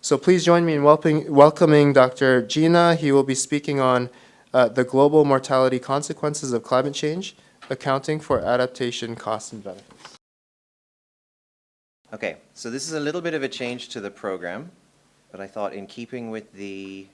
So please join me in welcoming Dr. Jina. He will be speaking on the global mortality consequences of climate change, accounting for adaptation costs and benefits. Okay, so this is a little bit of a change to the program, but I thought in keeping with the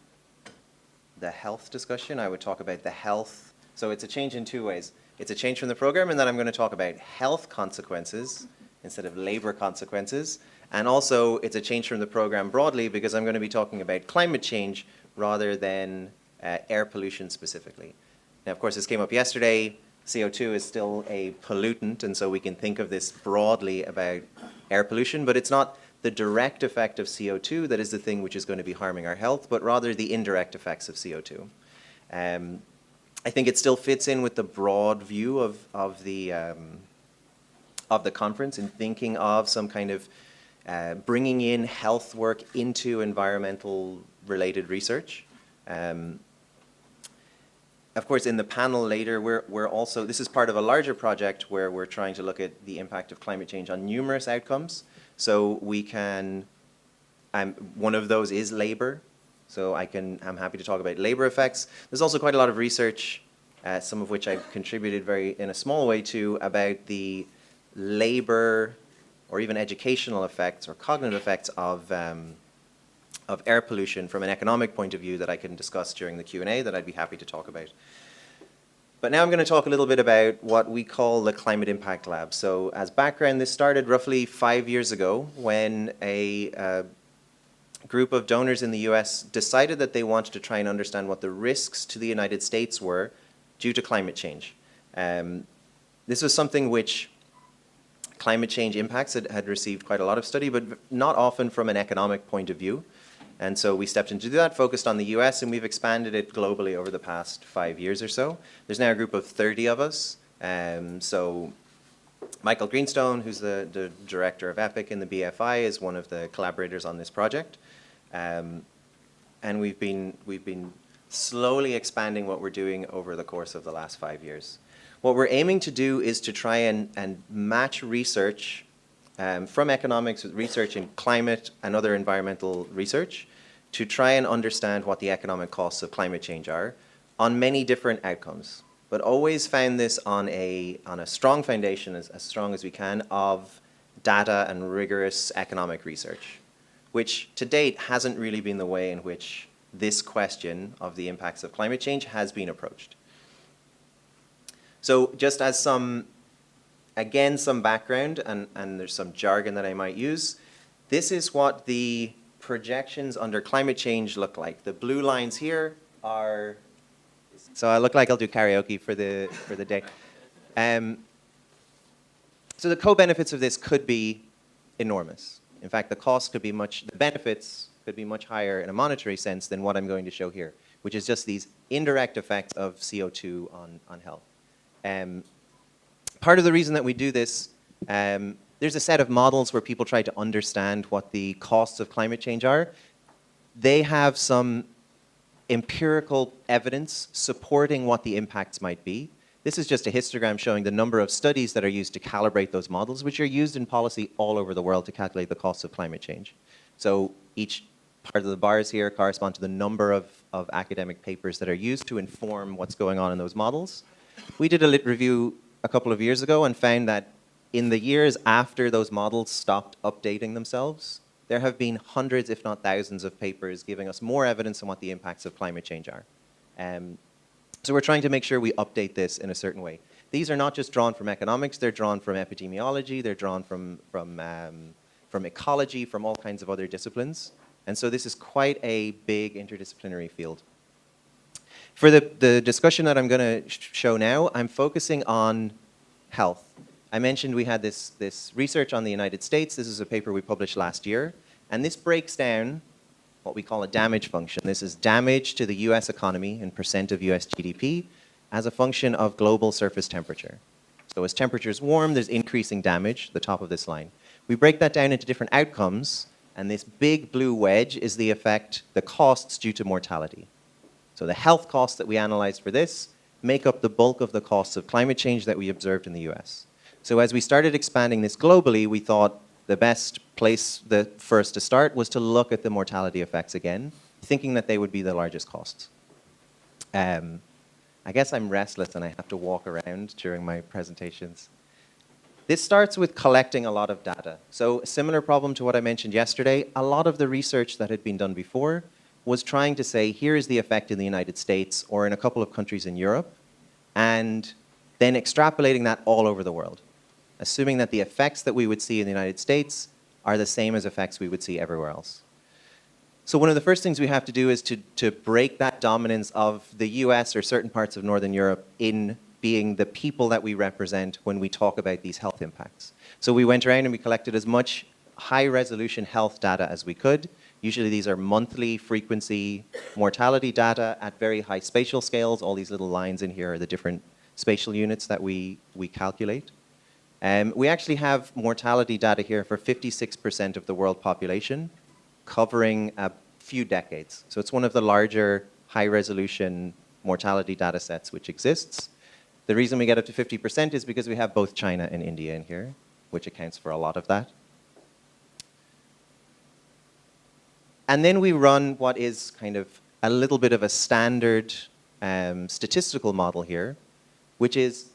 health discussion, I would talk about the health. So it's a change in two ways. It's a change from the program, and then I'm going to talk about health consequences instead of labor consequences. And also, it's a change from the program broadly because I'm going to be talking about climate change rather than air pollution specifically. Now, of course, this came up yesterday. CO2 is still a pollutant, and so we can think of this broadly about air pollution, but it's not the direct effect of CO2 that is the thing which is going to be harming our health, but rather the indirect effects of CO2. I think it still fits in with the broad view of the conference in thinking of some kind of bringing in health work into environmental related research. Of course, in the panel later, we're also, this is part of a larger project where we're trying to look at the impact of climate change on numerous outcomes. So we can, one of those is labor. So I'm happy to talk about labor effects. There's also quite a lot of research, some of which I've contributed in a small way to, about the labor or even educational effects or cognitive effects of air pollution from an economic point of view that I can discuss during the Q&A that I'd be happy to talk about. But now I'm going to talk a little bit about what we call the Climate Impact Lab. So as background, this started roughly 5 years ago when a group of donors in the US decided that they wanted to try and understand what the risks to the United States were due to climate change. This was something which climate change impacts had received quite a lot of study, but not often from an economic point of view. And so we stepped in to do that, focused on the US, and we've expanded it globally over the past 5 years or so. There's now a group of 30 of us. So Michael Greenstone, who's the director of EPIC in the BFI, is one of the collaborators on this project. And we've been slowly expanding what we're doing over the course of the last 5 years. What we're aiming to do is to try and match research from economics with research in climate and other environmental research to try and understand what the economic costs of climate change are on many different outcomes, but always found this on a strong foundation, as strong as we can, of data and rigorous economic research, which to date hasn't really been the way in which this question of the impacts of climate change has been approached. So just as some background, and there's some jargon that I might use, this is what the projections under climate change look like. The blue lines here are, so I look like I'll do karaoke for the day. So the co-benefits of this could be enormous. In fact, the benefits could be much higher in a monetary sense than what I'm going to show here, which is just these indirect effects of CO2 on health. Part of the reason that we do this, there's a set of models where people try to understand what the costs of climate change are. They have some empirical evidence supporting what the impacts might be. This is just a histogram showing the number of studies that are used to calibrate those models, which are used in policy all over the world to calculate the costs of climate change. So each part of the bars here correspond to the number of academic papers that are used to inform what's going on in those models. We did a lit review a couple of years ago and found that in the years after those models stopped updating themselves, there have been hundreds, if not thousands, of papers giving us more evidence on what the impacts of climate change are. So we're trying to make sure we update this in a certain way. These are not just drawn from economics, they're drawn from epidemiology, they're drawn from ecology, from all kinds of other disciplines. And so this is quite a big interdisciplinary field. For the discussion that I'm going to show now, I'm focusing on health. I mentioned we had this research on the United States. This is a paper we published last year. And this breaks down what we call a damage function. This is damage to the US economy in percent of US GDP as a function of global surface temperature. So as temperatures warm, there's increasing damage, the top of this line. We break that down into different outcomes, and this big blue wedge is the effect, the costs due to mortality. So the health costs that we analyzed for this make up the bulk of the costs of climate change that we observed in the US. So as we started expanding this globally, we thought the best place for us to start was to look at the mortality effects again, thinking that they would be the largest costs. I guess I'm restless and I have to walk around during my presentations. This starts with collecting a lot of data. So a similar problem to what I mentioned yesterday, a lot of the research that had been done before was trying to say, here is the effect in the United States or in a couple of countries in Europe, and then extrapolating that all over the world, assuming that the effects that we would see in the United States are the same as effects we would see everywhere else. So one of the first things we have to do is to break that dominance of the US or certain parts of Northern Europe in being the people that we represent when we talk about these health impacts. So we went around and we collected as much high-resolution health data as we could. Usually these are monthly frequency mortality data at very high spatial scales. All these little lines in here are the different spatial units that we calculate. We actually have mortality data here for 56% of the world population, covering a few decades. So it's one of the larger high-resolution mortality data sets which exists. The reason we get up to 50% is because we have both China and India in here, which accounts for a lot of that. And then we run what is kind of a little bit of a standard statistical model here, which is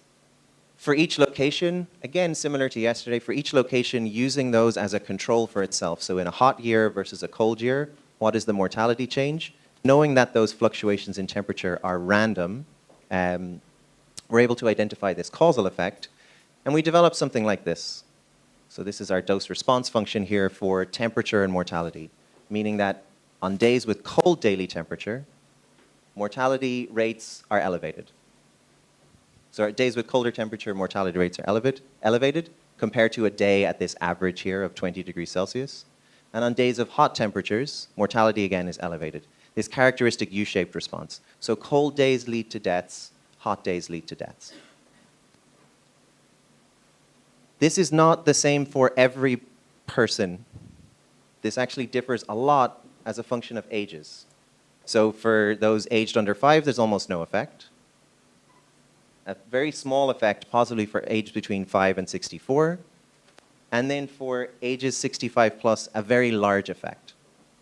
for each location, again, similar to yesterday, for each location using those as a control for itself. So in a hot year versus a cold year, what is the mortality change? Knowing that those fluctuations in temperature are random, we're able to identify this causal effect, and we develop something like this. So this is our dose-response function here for temperature and mortality, meaning that on days with cold daily temperature, mortality rates are elevated. So at days with colder temperature, mortality rates are elevated compared to a day at this average here of 20 degrees Celsius. And on days of hot temperatures, mortality again is elevated. This characteristic U-shaped response. So cold days lead to deaths, hot days lead to deaths. This is not the same for every person. This actually differs a lot as a function of ages. So for those aged under 5, there's almost no effect. A very small effect, possibly for age between 5 and 64. And then for ages 65 plus, a very large effect.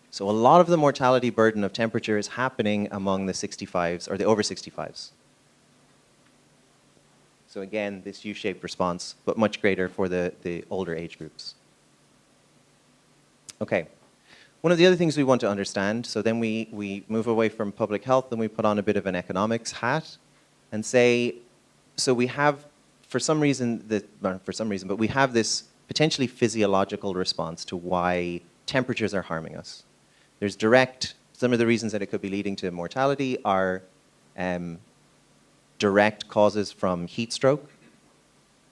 So a lot of the mortality burden of temperature is happening among the 65s or the over 65s. So again, this U-shaped response, but much greater for the older age groups. Okay. One of the other things we want to understand, so then we move away from public health and we put on a bit of an economics hat and say, so we have, for some reason, but we have this potentially physiological response to why temperatures are harming us. There's some of the reasons that it could be leading to mortality are direct causes from heat stroke,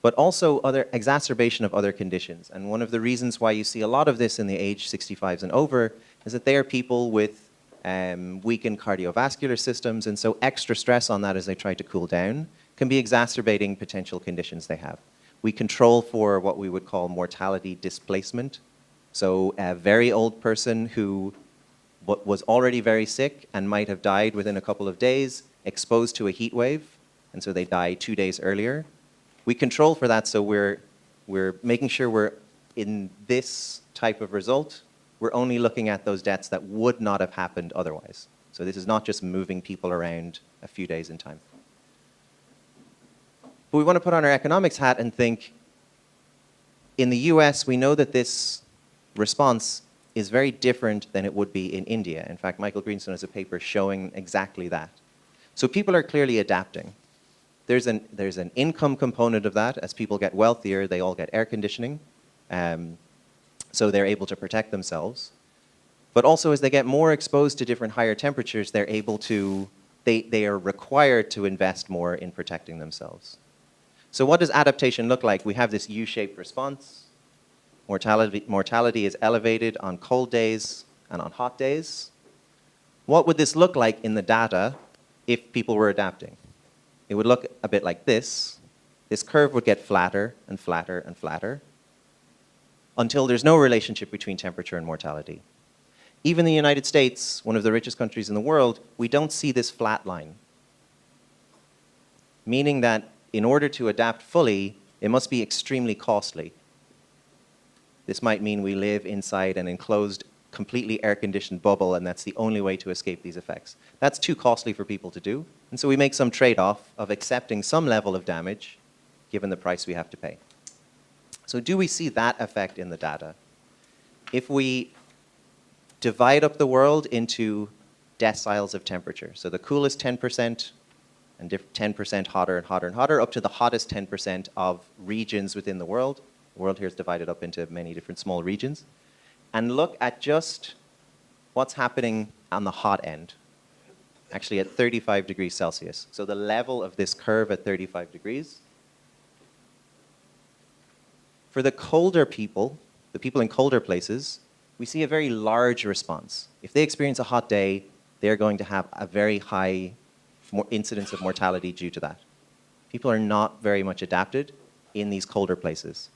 but also other exacerbation of other conditions. And one of the reasons why you see a lot of this in the age 65s and over is that they are people with weakened cardiovascular systems, and so extra stress on that as they try to cool down can be exacerbating potential conditions they have. We control for what we would call mortality displacement. So a very old person who was already very sick and might have died within a couple of days, exposed to a heat wave, and so they die 2 days earlier. We control for that, so we're making sure we're in this type of result, we're only looking at those deaths that would not have happened otherwise. So this is not just moving people around a few days in time. But we want to put on our economics hat and think, in the US, we know that this response is very different than it would be in India. In fact, Michael Greenstone has a paper showing exactly that. So people are clearly adapting. There's an income component of that. As people get wealthier, they all get air conditioning. So they're able to protect themselves. But also as they get more exposed to different higher temperatures, they're able to, they are required to invest more in protecting themselves. So what does adaptation look like? We have this U-shaped response. Mortality is elevated on cold days and on hot days. What would this look like in the data if people were adapting? It would look a bit like this. This curve would get flatter and flatter and flatter until there's no relationship between temperature and mortality. Even the United States, one of the richest countries in the world, we don't see this flat line. Meaning that in order to adapt fully, it must be extremely costly. This might mean we live inside an enclosed, completely air-conditioned bubble, and that's the only way to escape these effects. That's too costly for people to do, and so we make some trade-off of accepting some level of damage given the price we have to pay. So do we see that effect in the data? If we divide up the world into deciles of temperature, so the coolest 10% and 10% hotter and hotter and hotter, up to the hottest 10% of regions within the world. The world here is divided up into many different small regions. And look at just what's happening on the hot end, actually at 35 degrees Celsius. So the level of this curve at 35 degrees. For the colder people, the people in colder places, we see a very large response. If they experience a hot day, they're going to have a very high incidence of mortality due to that. People are not very much adapted in these colder places.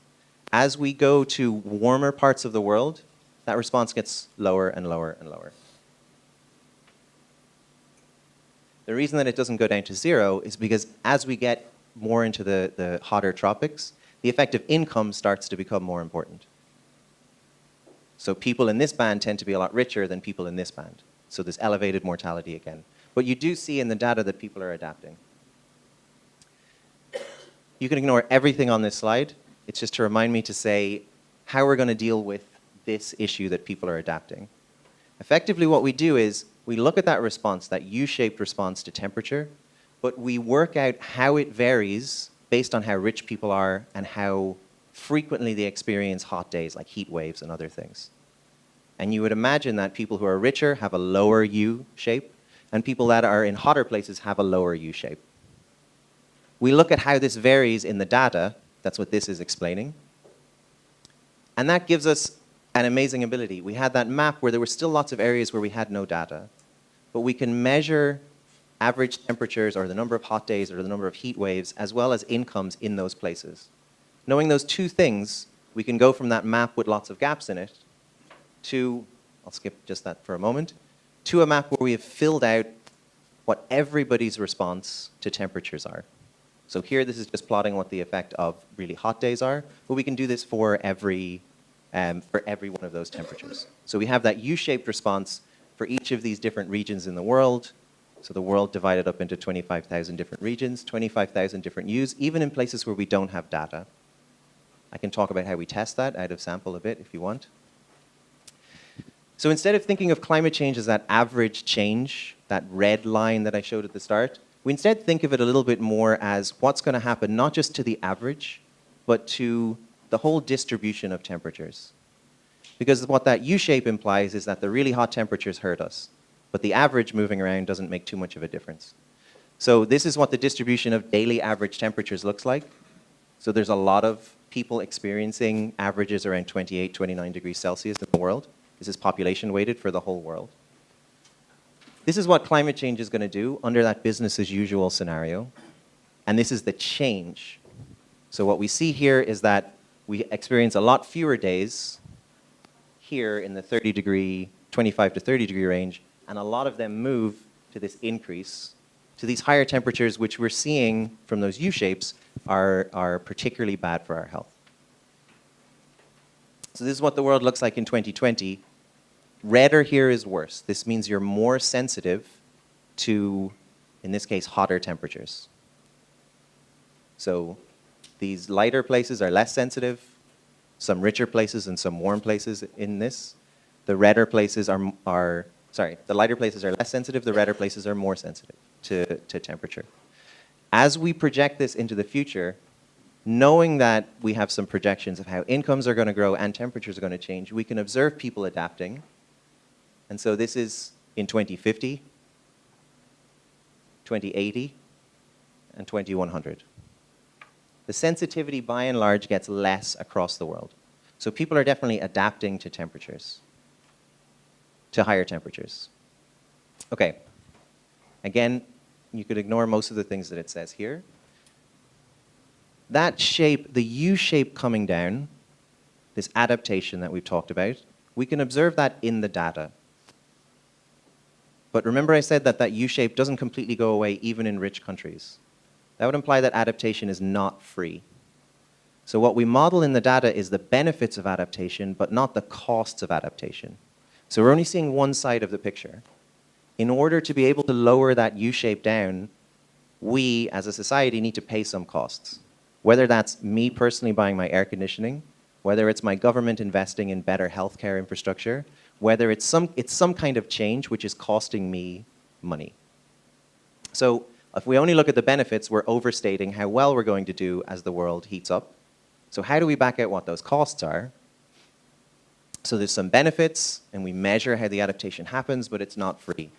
As we go to warmer parts of the world, that response gets lower and lower and lower. The reason that it doesn't go down to zero is because as we get more into the hotter tropics, the effect of income starts to become more important. So people in this band tend to be a lot richer than people in this band. So there's elevated mortality again. But you do see in the data that people are adapting. You can ignore everything on this slide. It's just to remind me to say how we're going to deal with this issue that people are adapting. Effectively, what we do is we look at that response, that U-shaped response to temperature, but we work out how it varies based on how rich people are and how frequently they experience hot days like heat waves and other things. And you would imagine that people who are richer have a lower U shape, and people that are in hotter places have a lower U shape. We look at how this varies in the data. That's what this is explaining. And that gives us an amazing ability. We had that map where there were still lots of areas where we had no data, but we can measure average temperatures or the number of hot days or the number of heat waves as well as incomes in those places. Knowing those two things, we can go from that map with lots of gaps in it to, I'll skip just that for a moment, to a map where we have filled out what everybody's response to temperatures are. So here, this is just plotting what the effect of really hot days are, but we can do this for every one of those temperatures. So we have that U-shaped response for each of these different regions in the world. So the world divided up into 25,000 different regions, 25,000 different U's, even in places where we don't have data. I can talk about how we test that out of sample a bit if you want. So instead of thinking of climate change as that average change, that red line that I showed at the start, we instead think of it a little bit more as what's going to happen not just to the average, but to the whole distribution of temperatures. Because what that U-shape implies is that the really hot temperatures hurt us, but the average moving around doesn't make too much of a difference. So this is what the distribution of daily average temperatures looks like. So there's a lot of people experiencing averages around 28, 29 degrees Celsius in the world. This is population weighted for the whole world. This is what climate change is going to do under that business as usual scenario. And this is the change. So what we see here is that we experience a lot fewer days here in the 25 to 30 degree range, and a lot of them move to this increase, to these higher temperatures, which we're seeing from those U-shapes are particularly bad for our health. So this is what the world looks like in 2020. Redder here is worse. This means you're more sensitive to, in this case, hotter temperatures. So these lighter places are less sensitive, some richer places and some warm places in this. The redder places the lighter places are less sensitive, the redder places are more sensitive to temperature. As we project this into the future, knowing that we have some projections of how incomes are going to grow and temperatures are going to change, we can observe people adapting. And so this is in 2050, 2080, and 2100. The sensitivity, by and large, gets less across the world. So people are definitely adapting to temperatures, to higher temperatures. Okay. Again, you could ignore most of the things that it says here. That shape, the U shape coming down, this adaptation that we've talked about, we can observe that in the data. But remember I said that that U shape doesn't completely go away even in rich countries. That would imply that adaptation is not free. So what we model in the data is the benefits of adaptation, but not the costs of adaptation. So we're only seeing one side of the picture. In order to be able to lower that U-shape down, we, as a society, need to pay some costs. Whether that's me personally buying my air conditioning, whether it's my government investing in better healthcare infrastructure, whether it's some kind of change which is costing me money. So if we only look at the benefits, we're overstating how well we're going to do as the world heats up. So how do we back out what those costs are? So there's some benefits, and we measure how the adaptation happens, but it's not free.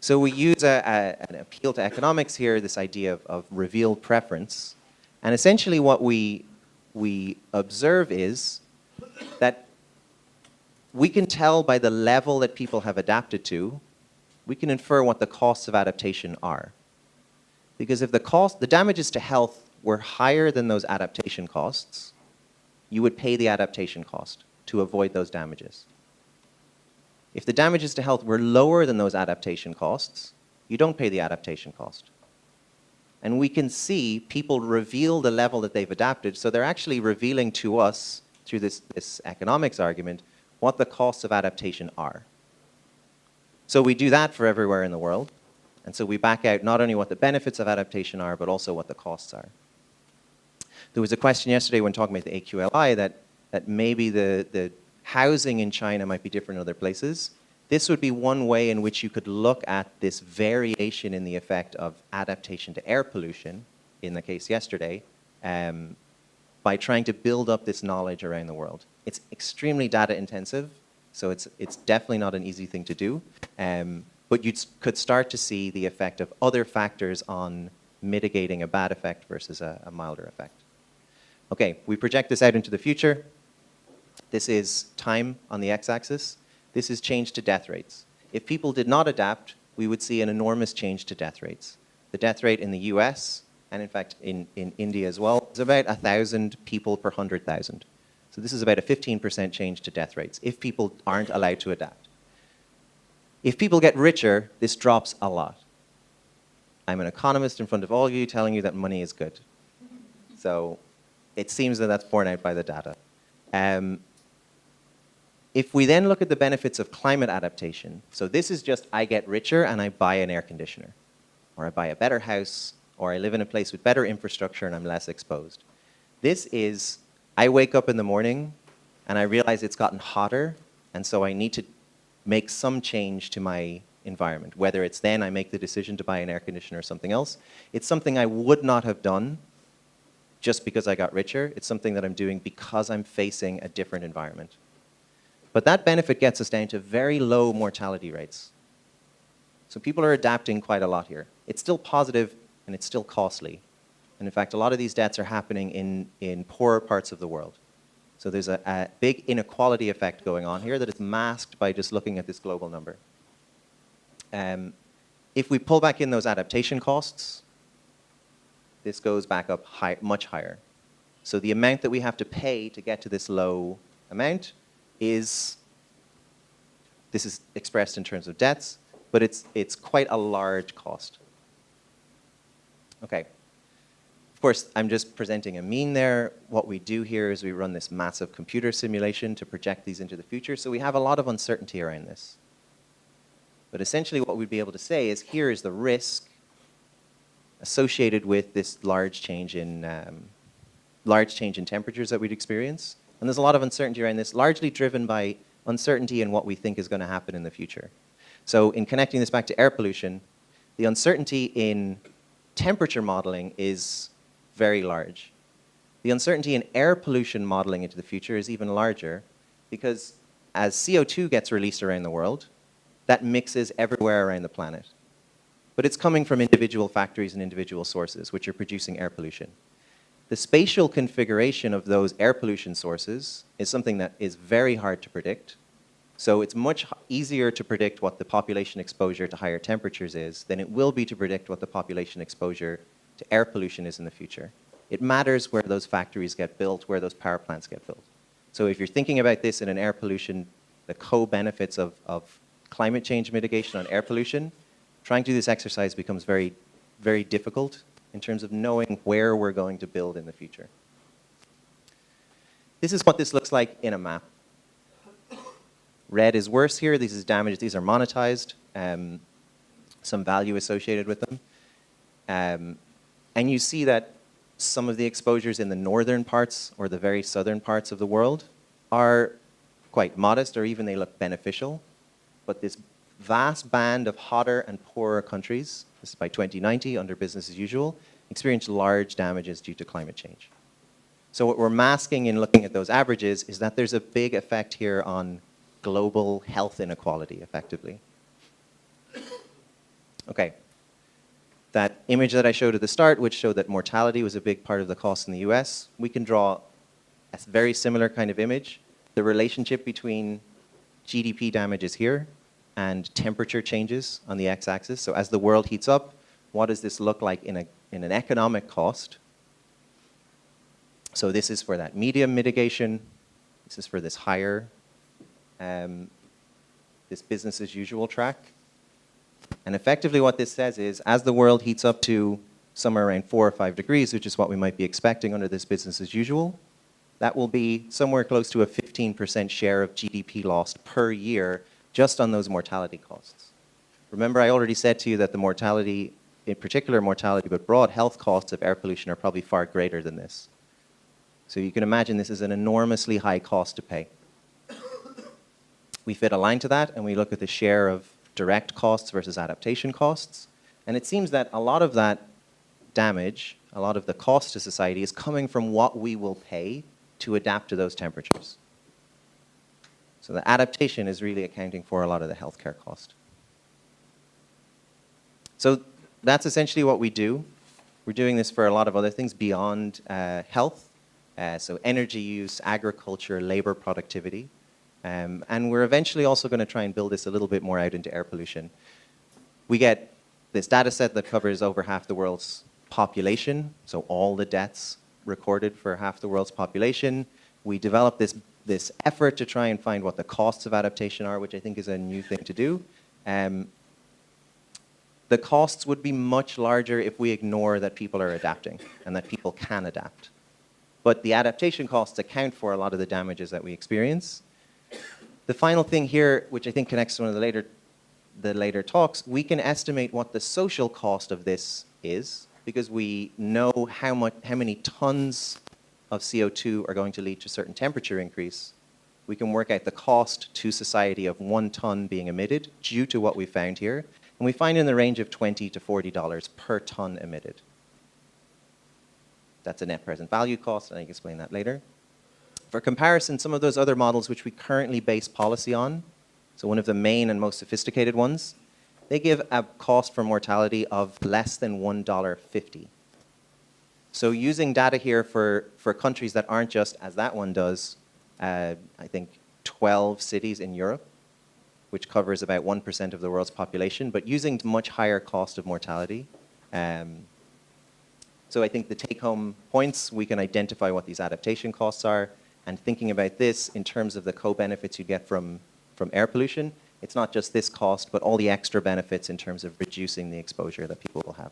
So we use an appeal to economics here, this idea of revealed preference. And essentially what we observe is that we can tell by the level that people have adapted to, we can infer what the costs of adaptation are. Because if the damages to health were higher than those adaptation costs, you would pay the adaptation cost to avoid those damages. If the damages to health were lower than those adaptation costs, you don't pay the adaptation cost. And we can see people reveal the level that they've adapted, so they're actually revealing to us, through this economics argument, what the costs of adaptation are. So we do that for everywhere in the world, and so we back out not only what the benefits of adaptation are, but also what the costs are. There was a question yesterday when talking about the AQLI that maybe the housing in China might be different in other places. This would be one way in which you could look at this variation in the effect of adaptation to air pollution, in the case yesterday, by trying to build up this knowledge around the world. It's extremely data intensive, so it's definitely not an easy thing to do, but you could start to see the effect of other factors on mitigating a bad effect versus a milder effect. Okay, we project this out into the future. This is time on the x-axis. This is change to death rates. If people did not adapt, we would see an enormous change to death rates. The death rate in the US, and in fact in India as well, is about 1,000 people per 100,000. So this is about a 15% change to death rates if people aren't allowed to adapt. If people get richer, this drops a lot. I'm an economist in front of all of you telling you that money is good. So it seems that that's borne out by the data. If we then look at the benefits of climate adaptation, so this is just I get richer and I buy an air conditioner, or I buy a better house, or I live in a place with better infrastructure and I'm less exposed. This is I wake up in the morning and I realize it's gotten hotter, and so I need to make some change to my environment. Whether it's then I make the decision to buy an air conditioner or something else, it's something I would not have done just because I got richer. It's something that I'm doing because I'm facing a different environment. But that benefit gets us down to very low mortality rates. So people are adapting quite a lot here. It's still positive and it's still costly. And in fact, a lot of these deaths are happening in poorer parts of the world. So there's a big inequality effect going on here that is masked by just looking at this global number. If we pull back in those adaptation costs, this goes back up much higher. So the amount that we have to pay to get to this low amount this is expressed in terms of deaths, but it's quite a large cost. Okay. Of course, I'm just presenting a mean there. What we do here is we run this massive computer simulation to project these into the future, so we have a lot of uncertainty around this. But essentially what we'd be able to say is here is the risk associated with this large change in temperatures that we'd experience. And there's a lot of uncertainty around this, largely driven by uncertainty in what we think is going to happen in the future. So in connecting this back to air pollution, the uncertainty in temperature modeling is very large. The uncertainty in air pollution modeling into the future is even larger because as CO2 gets released around the world, that mixes everywhere around the planet. But it's coming from individual factories and individual sources which are producing air pollution. The spatial configuration of those air pollution sources is something that is very hard to predict. So it's much easier to predict what the population exposure to higher temperatures is than it will be to predict what the population exposure to air pollution is in the future. It matters where those factories get built, where those power plants get built. So if you're thinking about this in an air pollution, the co-benefits of climate change mitigation on air pollution, trying to do this exercise becomes very, very difficult in terms of knowing where we're going to build in the future. This is what this looks like in a map. Red is worse here. This is damage. These are monetized. Some value associated with them. And you see that some of the exposures in the northern parts or the very southern parts of the world are quite modest, or even they look beneficial. But this vast band of hotter and poorer countries, this is by 2090 under business as usual, experience large damages due to climate change. So what we're masking in looking at those averages is that there's a big effect here on global health inequality, effectively. Okay. That image that I showed at the start, which showed that mortality was a big part of the cost in the US, we can draw a very similar kind of image. The relationship between GDP damages here and temperature changes on the x-axis. So as the world heats up, what does this look like in an economic cost? So this is for that medium mitigation. This is for this higher, this business as usual track. And effectively what this says is, as the world heats up to somewhere around 4 or 5 degrees, which is what we might be expecting under this business as usual, that will be somewhere close to a 15% share of GDP lost per year just on those mortality costs. Remember, I already said to you that the mortality, in particular mortality, but broad health costs of air pollution are probably far greater than this. So you can imagine this is an enormously high cost to pay. We fit a line to that, and we look at the share of direct costs versus adaptation costs. And it seems that a lot of that damage, a lot of the cost to society is coming from what we will pay to adapt to those temperatures. So the adaptation is really accounting for a lot of the healthcare cost. So that's essentially what we do. We're doing this for a lot of other things beyond health. So energy use, agriculture, labor productivity. And we're eventually also going to try and build this a little bit more out into air pollution. We get this data set that covers over half the world's population, so all the deaths recorded for half the world's population. We develop this effort to try and find what the costs of adaptation are, which I think is a new thing to do. The costs would be much larger if we ignore that people are adapting and that people can adapt. But the adaptation costs account for a lot of the damages that we experience. The final thing here, which I think connects to one of the later talks, we can estimate what the social cost of this is, because we know how many tons of CO2 are going to lead to a certain temperature increase. We can work out the cost to society of 1 ton being emitted due to what we found here. And we find in the range of $20 to $40 per ton emitted. That's a net present value cost, and I can explain that later. For comparison, some of those other models which we currently base policy on, so one of the main and most sophisticated ones, they give a cost for mortality of less than $1.50. So using data here for countries that aren't just, as that one does, I think 12 cities in Europe, which covers about 1% of the world's population, but using much higher cost of mortality. So I think the take-home points, we can identify what these adaptation costs are, and thinking about this in terms of the co-benefits you get from air pollution, it's not just this cost, but all the extra benefits in terms of reducing the exposure that people will have.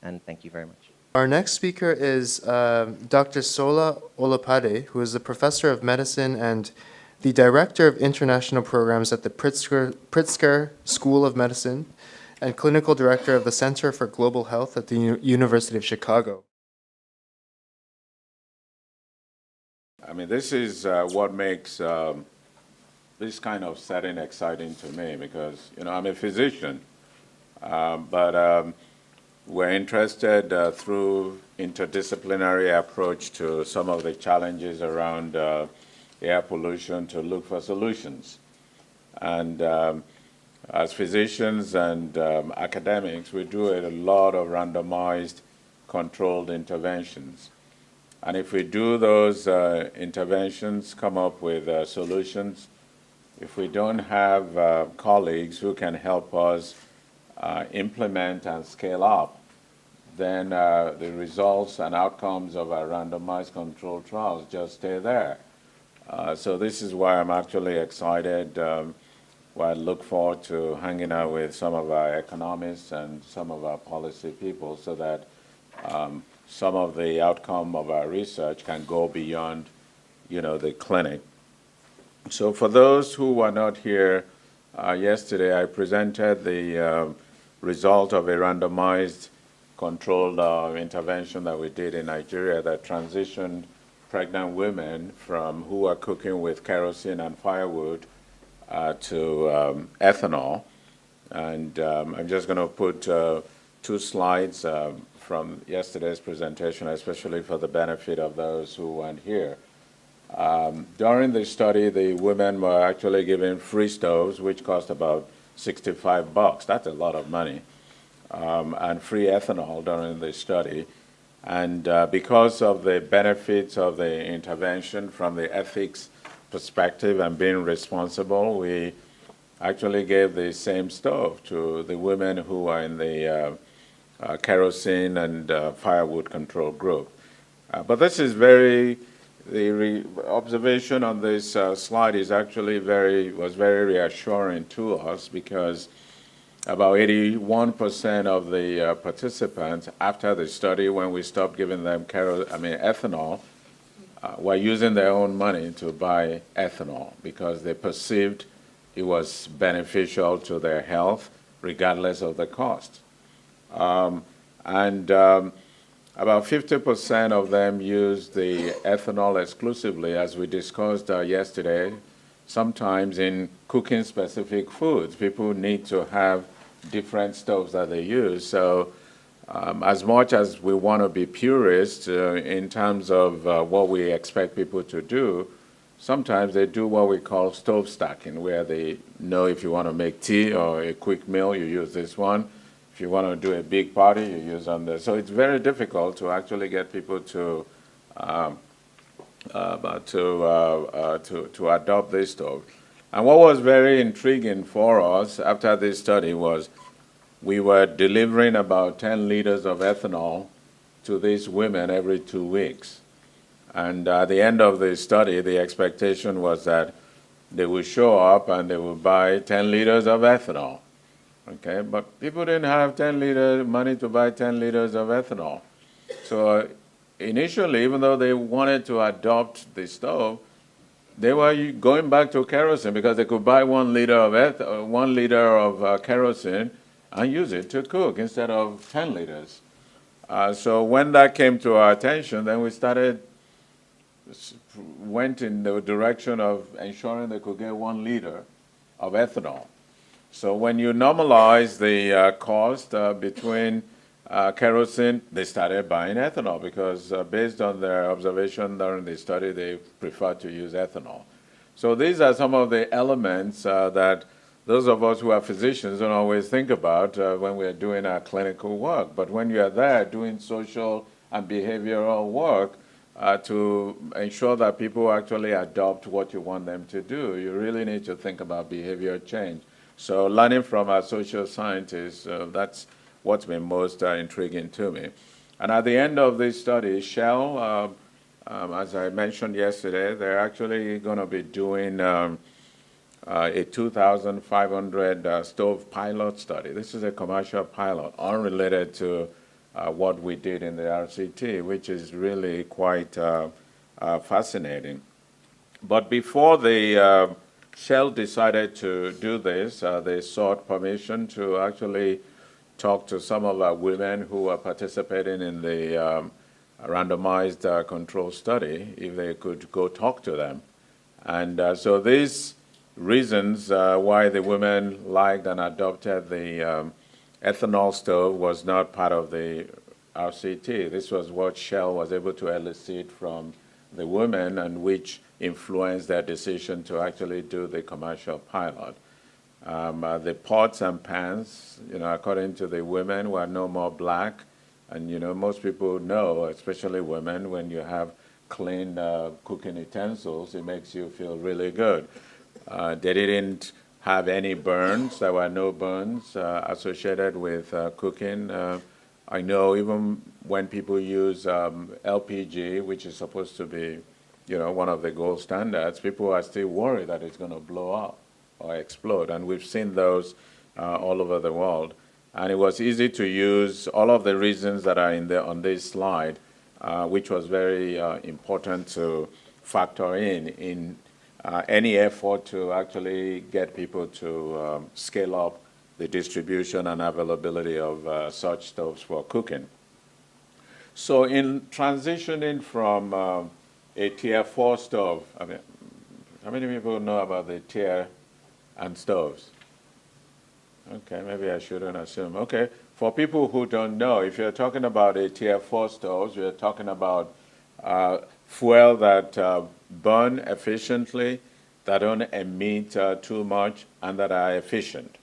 And thank you very much. Our next speaker is Dr. Sola Olopade, who is a professor of medicine and the director of international programs at the Pritzker School of Medicine and clinical director of the Center for Global Health at the University of Chicago. I mean, this is what makes this kind of setting exciting to me, because, you know, I'm a physician, but we're interested through interdisciplinary approach to some of the challenges around air pollution to look for solutions. And as physicians and academics, we do a lot of randomized controlled interventions. And if we do those interventions, come up with solutions, if we don't have colleagues who can help us implement and scale up, then the results and outcomes of our randomized controlled trials just stay there. So this is why I'm actually excited. Why I look forward to hanging out with some of our economists and some of our policy people, so that some of the outcome of our research can go beyond the clinic. So for those who were not here yesterday, I presented the result of a randomized controlled intervention that we did in Nigeria that transitioned pregnant women from who are cooking with kerosene and firewood to ethanol. And I'm just going to put two slides from yesterday's presentation, especially for the benefit of those who weren't here. During the study, the women were actually given free stoves, which cost about $65. That's a lot of money. And free ethanol during the study. And because of the benefits of the intervention from the ethics perspective and being responsible, we actually gave the same stove to the women who are in the kerosene and firewood control group. But this is the observation on this slide is actually was very reassuring to us, because about 81% of the participants after the study, when we stopped giving them ethanol, were using their own money to buy ethanol because they perceived it was beneficial to their health regardless of the cost. About 50% of them use the ethanol exclusively, as we discussed yesterday. Sometimes in cooking specific foods, people need to have different stoves that they use. So as much as we want to be purists in terms of what we expect people to do, sometimes they do what we call stove stacking, where they know if you want to make tea or a quick meal, you use this one. If you want to do a big party, you use on this. So it's very difficult to actually get people to adopt this stove. And what was very intriguing for us after this study was we were delivering about 10 liters of ethanol to these women every 2 weeks. And at the end of the study, the expectation was that they would show up and they would buy 10 liters of ethanol. Okay, but people didn't have money to buy 10 liters of ethanol. So initially, even though they wanted to adopt the stove, they were going back to kerosene because they could buy 1 liter of kerosene and use it to cook instead of 10 liters. So when that came to our attention, then we went in the direction of ensuring they could get 1 liter of ethanol. So when you normalize the cost between kerosene, they started buying ethanol because based on their observation during the study, they preferred to use ethanol. So these are some of the elements that those of us who are physicians don't always think about when we're doing our clinical work. But when you're there doing social and behavioral work to ensure that people actually adopt what you want them to do, you really need to think about behavior change. So learning from our social scientists, that's what's been most intriguing to me. And at the end of this study, Shell, as I mentioned yesterday, they're actually going to be doing a 2,500 stove pilot study. This is a commercial pilot, unrelated to what we did in the RCT, which is really quite fascinating. But before the Shell decided to do this, they sought permission to actually talk to some of our women who are participating in the randomized control study, if they could go talk to them. And so these reasons why the women liked and adopted the ethanol stove was not part of the RCT. This was what Shell was able to elicit from the women, and which influenced their decision to actually do the commercial pilot. The pots and pans, according to the women, were no more black. And, most people know, especially women, when you have clean cooking utensils, it makes you feel really good. They didn't have any burns. There were no burns associated with cooking. I know even when people use LPG, which is supposed to be one of the gold standards, people are still worried that it's going to blow up or explode. And we've seen those all over the world. And it was easy to use all of the reasons that are on this slide, which was very important factor in any effort to actually get people to scale up the distribution and availability of such stoves for cooking. So in transitioning from a Tier 4 stove, I mean, how many people know about the Tier and stoves? Okay, maybe I shouldn't assume. Okay, for people who don't know, if you're talking about a Tier 4 stoves, you're talking about fuel that burn efficiently, that don't emit too much, and that are efficient.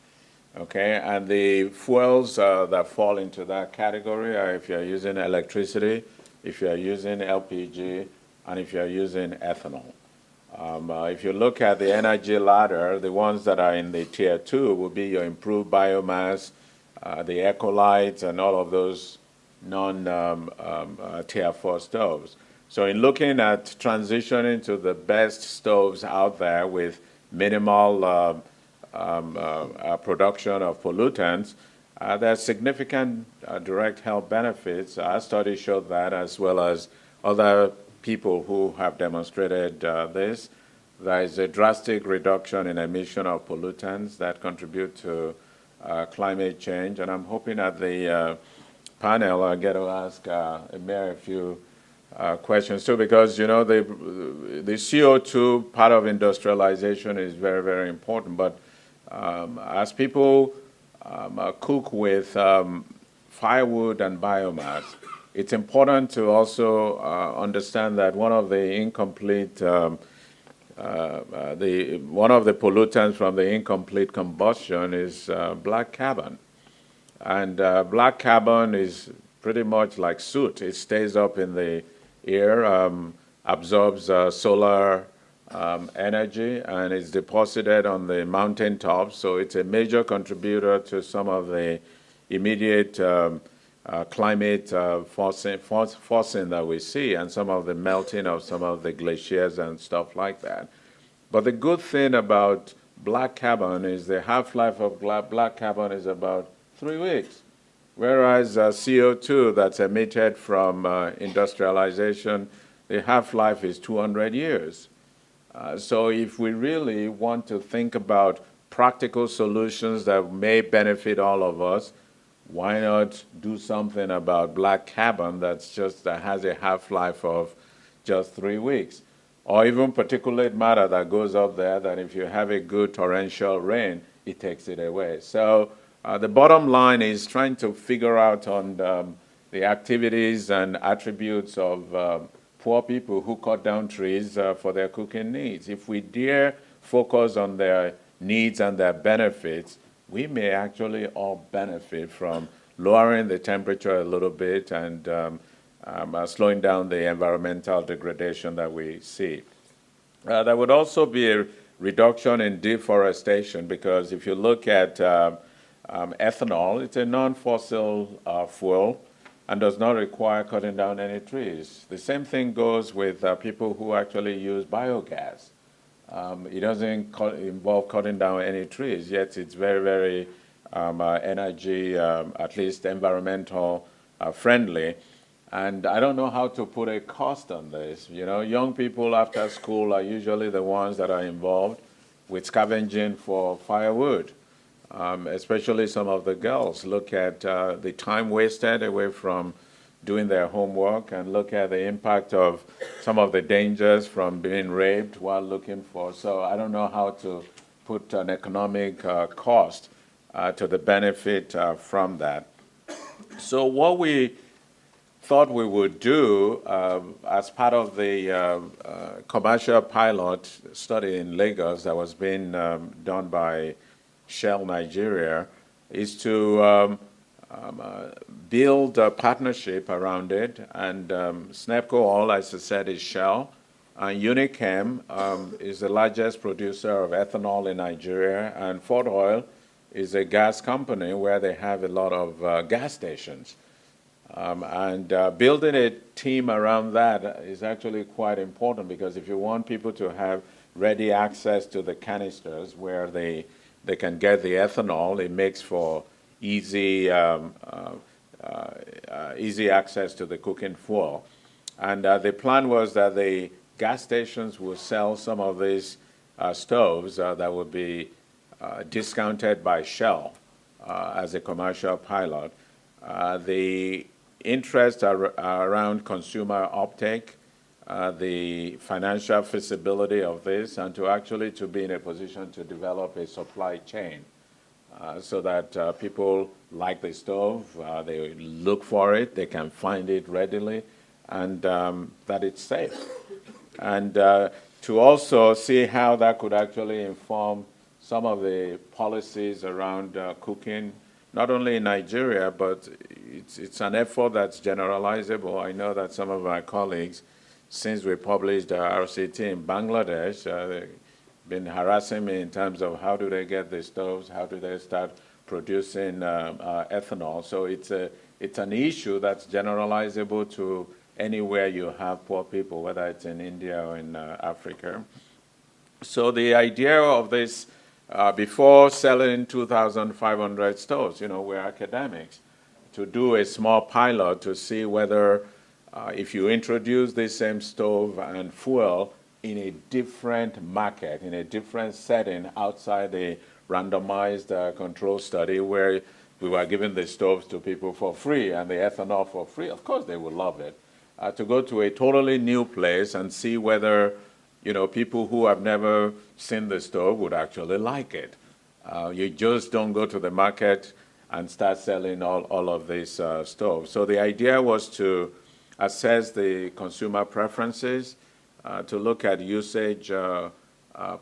Okay, and the fuels that fall into that category are if you're using electricity, if you're using LPG, and if you're using ethanol. If you look at the energy ladder, the ones that are in the Tier 2 will be your improved biomass, the ecolites, and all of those non-Tier 4 stoves. So in looking at transitioning to the best stoves out there with minimal production of pollutants, there are significant direct health benefits. Our study showed that, as well as other people who have demonstrated this. There is a drastic reduction in emission of pollutants that contribute to climate change. And I'm hoping at the panel I get to ask Amir a few questions too, because you know the CO2 part of industrialization is very, very important. But as people cook with firewood and biomass, it's important to also understand that one of the incomplete, one of the pollutants from the incomplete combustion is black carbon. And black carbon is pretty much like soot. It stays up in the air, absorbs solar energy, and is deposited on the mountain tops. So it's a major contributor to some of the immediate climate forcing that we see, and some of the melting of some of the glaciers and stuff like that. But the good thing about black carbon is the half-life of black carbon is about 3 weeks, whereas CO2 that's emitted from industrialization, the half-life is 200 years. So if we really want to think about practical solutions that may benefit all of us, why not do something about black carbon that has a half-life of just 3 weeks? Or even particulate matter that goes up there, that if you have a good torrential rain, it takes it away. So the bottom line is trying to figure out on the activities and attributes of poor people who cut down trees for their cooking needs. If we dare focus on their needs and their benefits, we may actually all benefit from lowering the temperature a little bit and slowing down the environmental degradation that we see. There would also be a reduction in deforestation, because if you look at ethanol, it's a non-fossil fuel and does not require cutting down any trees. The same thing goes with people who actually use biogas. It doesn't involve cutting down any trees, yet it's very, very energy, at least environmental friendly. And I don't know how to put a cost on this. You know, young people after school are usually the ones that are involved with scavenging for firewood, especially some of the girls. Look at the time wasted away from doing their homework, and look at the impact of some of the dangers from being raped while looking for. So I don't know how to put an economic cost to the benefit from that. So what we thought we would do as part of the commercial pilot study in Lagos that was being done by Shell Nigeria is to build a partnership around it. And SNEPCO Oil, as I said, is Shell. And Unichem is the largest producer of ethanol in Nigeria. And Ford Oil is a gas company where they have a lot of gas stations. And building a team around that is actually quite important, because if you want people to have ready access to the canisters where they can get the ethanol, it makes for easy access to the cooking fuel. And the plan was that the gas stations will sell some of these stoves that will be discounted by Shell as a commercial pilot. The interests are around consumer uptake, the financial feasibility of this, and to be in a position to develop a supply chain so that people like the stove, they look for it, they can find it readily, and that it's safe. And to also see how that could actually inform some of the policies around cooking, not only in Nigeria, but it's an effort that's generalizable. I know that some of my colleagues, since we published RCT in Bangladesh, they've been harassing me in terms of how do they get the stoves, how do they start producing ethanol. So it's an issue that's generalizable to anywhere you have poor people, whether it's in India or in Africa. So the idea of this, before selling 2,500 stoves, we're academics, to do a small pilot to see whether if you introduce the same stove and fuel in a different market, in a different setting outside the randomized control study where we were giving the stoves to people for free and the ethanol for free, of course they would love it. To go to a totally new place and see whether people who have never seen the stove would actually like it. You just don't go to the market and start selling all of these stoves. So the idea was to assess the consumer preferences, to look at usage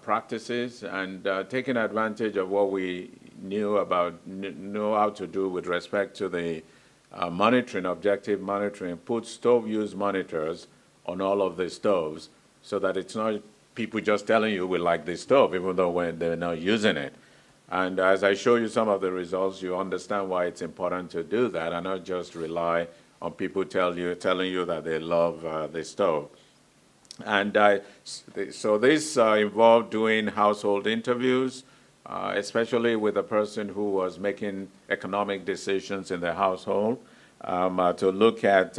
practices, and taking advantage of what we know how to do with respect to the monitoring, objective monitoring, put stove use monitors on all of the stoves so that it's not people just telling you we like this stove, even though they're not using it. And as I show you some of the results, you understand why it's important to do that and not just rely on people telling you that they love the stove. And so this involved doing household interviews, especially with a person who was making economic decisions in the household, to look at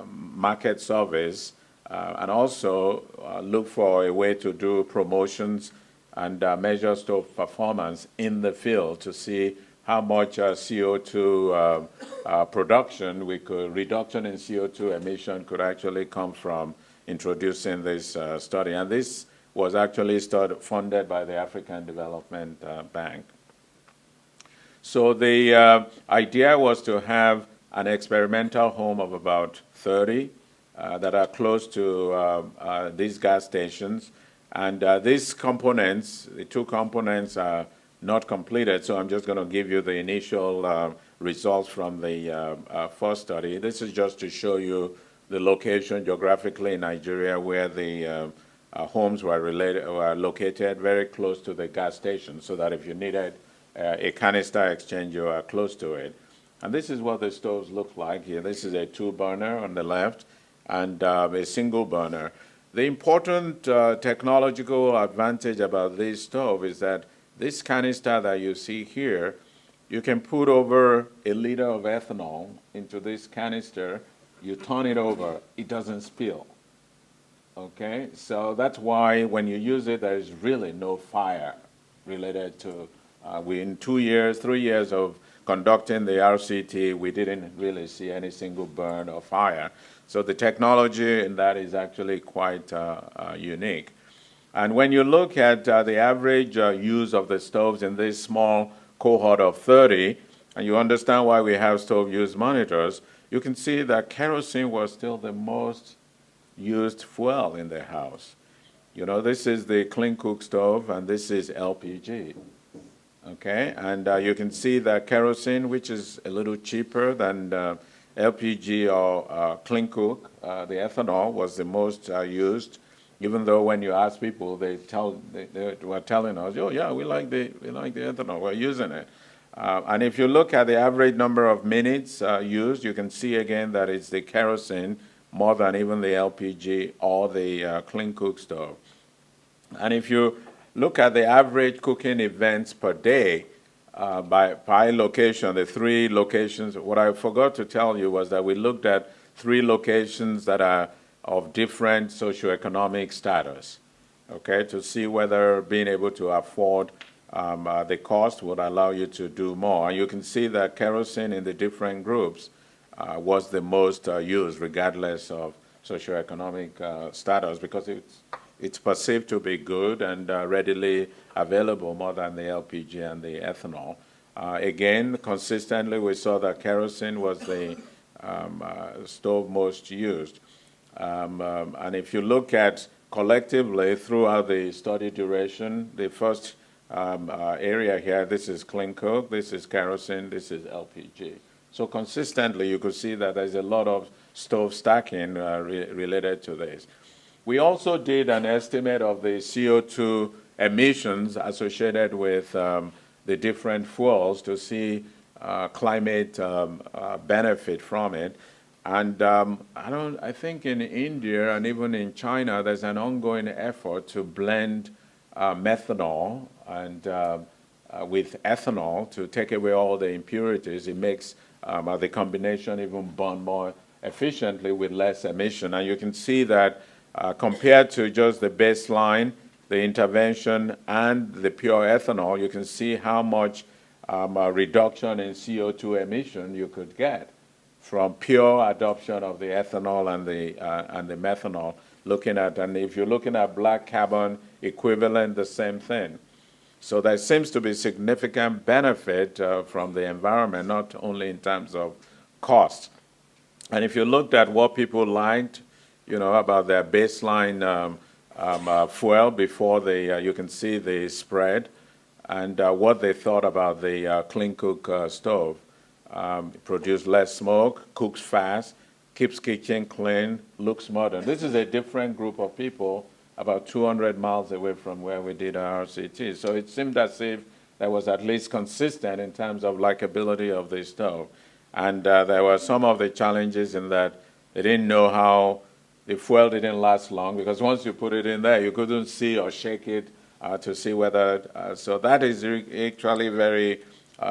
market surveys, and also look for a way to do promotions and measure stove performance in the field to see how much CO2 reduction in CO2 emission could actually come from introducing this study. And this was actually funded by the African Development Bank. So the idea was to have an experimental home of about 30 that are close to these gas stations. And these components, the two components are not completed, so I'm just going to give you the initial results from the first study. This is just to show you the location geographically in Nigeria where the homes were located very close to the gas station, so that if you needed a canister exchange, you are close to it. And this is what the stoves look like here. This is a 2-burner on the left and a single burner. The important technological advantage about this stove is that this canister that you see here, you can put over a liter of ethanol into this canister, you turn it over, it doesn't spill. Okay, so that's why when you use it, there is really no fire related to, in 3 years of conducting the RCT, we didn't really see any single burn or fire. So the technology in that is actually quite unique. And when you look at the average use of the stoves in this small cohort of 30, and you understand why we have stove use monitors, you can see that kerosene was still the most used fuel in the house. This is the clean cook stove, and this is LPG. Okay, and you can see that kerosene, which is a little cheaper than LPG or clean cook, the ethanol was the most used. Even though when you ask people, they were telling us, oh yeah, we like the ethanol, we're using it. And if you look at the average number of minutes used, you can see again that it's the kerosene more than even the LPG or the clean cook stove. And if you look at the average cooking events per day by location, the 3 locations, what I forgot to tell you was that we looked at 3 locations that are of different socioeconomic status, okay, to see whether being able to afford the cost would allow you to do more. And you can see that kerosene in the different groups was the most used, regardless of socioeconomic status, because it's perceived to be good and readily available more than the LPG and the ethanol. Again, consistently, we saw that kerosene was the stove most used. And if you look at collectively throughout the study duration, the first area here, this is clean coke, this is kerosene, this is LPG. So consistently, you could see that there's a lot of stove stacking related to this. We also did an estimate of the CO2 emissions associated with the different fuels to see climate benefit from it. And I think in India and even in China, there's an ongoing effort to blend methanol and with ethanol to take away all the impurities. It makes the combination even burn more efficiently with less emission. And you can see that compared to just the baseline, the intervention, and the pure ethanol, you can see how much reduction in CO2 emission you could get from pure adoption of the ethanol and the methanol. And if you're looking at black carbon equivalent, the same thing. So there seems to be significant benefit from the environment, not only in terms of cost. And if you looked at what people liked, about their baseline fuel before you can see the spread, and what they thought about the clean cook stove. It produces less smoke, cooks fast, keeps kitchen clean, looks modern. This is a different group of people about 200 miles away from where we did our RCT. So it seemed as if that was at least consistent in terms of likability of the stove. And there were some of the challenges in that they didn't know how the fuel didn't last long, because once you put it in there, you couldn't see or shake it to see whether, so that is actually very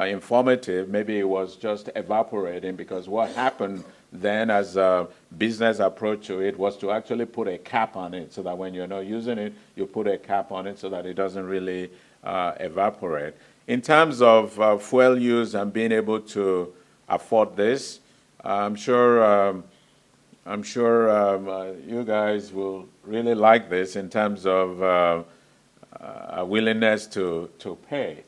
informative. Maybe it was just evaporating, because what happened then as a business approach to it was to actually put a cap on it, so that when you're not using it, you put a cap on it so that it doesn't really evaporate. In terms of fuel use and being able to afford this, I'm sure you guys will really like this in terms of a willingness to pay.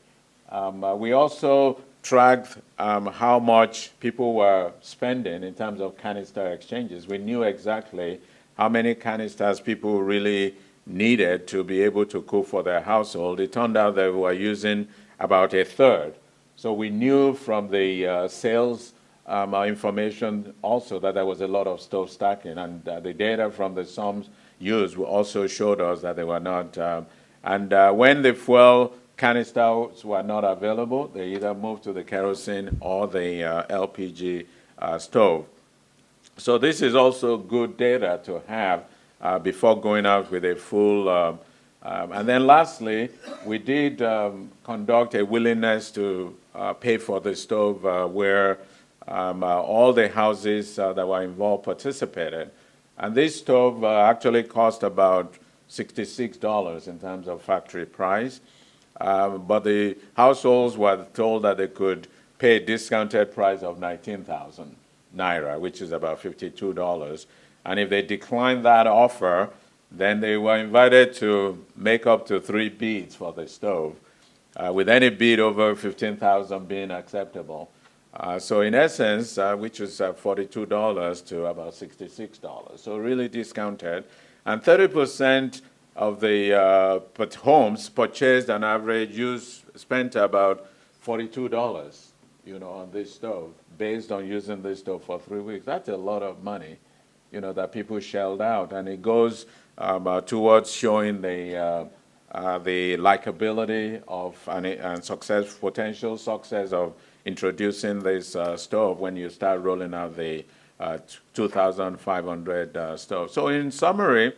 We also tracked how much people were spending in terms of canister exchanges. We knew exactly how many canisters people really needed to be able to cook for their household. It turned out they were using about a third. So we knew from the sales information also that there was a lot of stove stacking, and the data from the sums used also showed us that they were not. When the fuel canisters were not available, they either moved to the kerosene or the LPG stove. So this is also good data to have before going out with a full. And then lastly, we did conduct a willingness to pay for the stove where all the houses that were involved participated. And this stove actually cost about $66 in terms of factory price. But the households were told that they could pay a discounted price of 19,000 naira, which is about $52. And if they declined that offer, then they were invited to make up to 3 bids for the stove, with any bid over 15,000 being acceptable. So in essence, which was $42 to about $66, so really discounted. And 30% of the homes purchased on average spent about $42, on this stove, based on using this stove for 3 weeks. That's a lot of money, that people shelled out, and it goes towards showing the likability of and potential success of introducing this stove when you start rolling out the 2,500 stove. So in summary,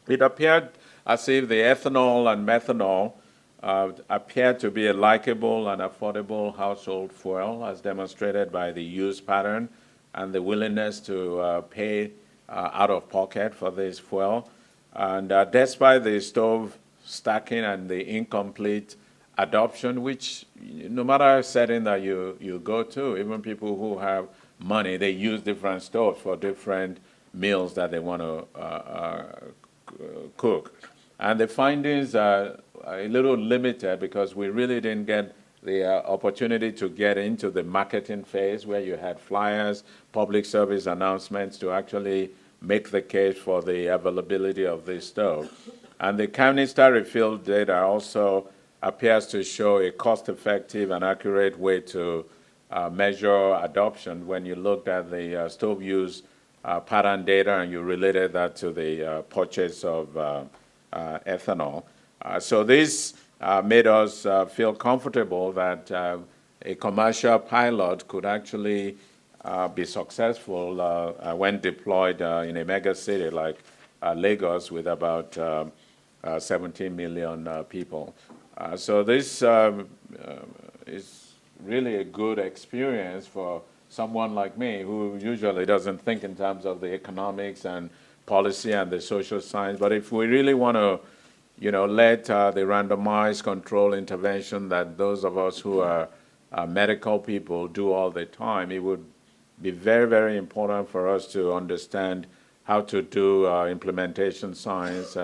it appeared as if the ethanol and methanol appeared to be a likable and affordable household fuel, as demonstrated by the use pattern and the willingness to pay out of pocket for this fuel. And despite the stove stacking and the incomplete adoption, which no matter setting that you go to, even people who have money, they use different stoves for different meals that they want to cook. And the findings are a little limited because we really didn't get the opportunity to get into the marketing phase where you had flyers, public service announcements to actually make the case for the availability of this stove. And the canister refill data also appears to show a cost-effective and accurate way to measure adoption when you looked at the stove use pattern data and you related that to the purchase of ethanol. So this made us feel comfortable that a commercial pilot could actually be successful when deployed in a mega city like Lagos with about 17 million people. So this is really a good experience for someone like me who usually doesn't think in terms of the economics and policy and the social science. But if we really want to, let the randomized control intervention that those of us who are medical people do all the time, it would be very, very important for us to understand how to do implementation science,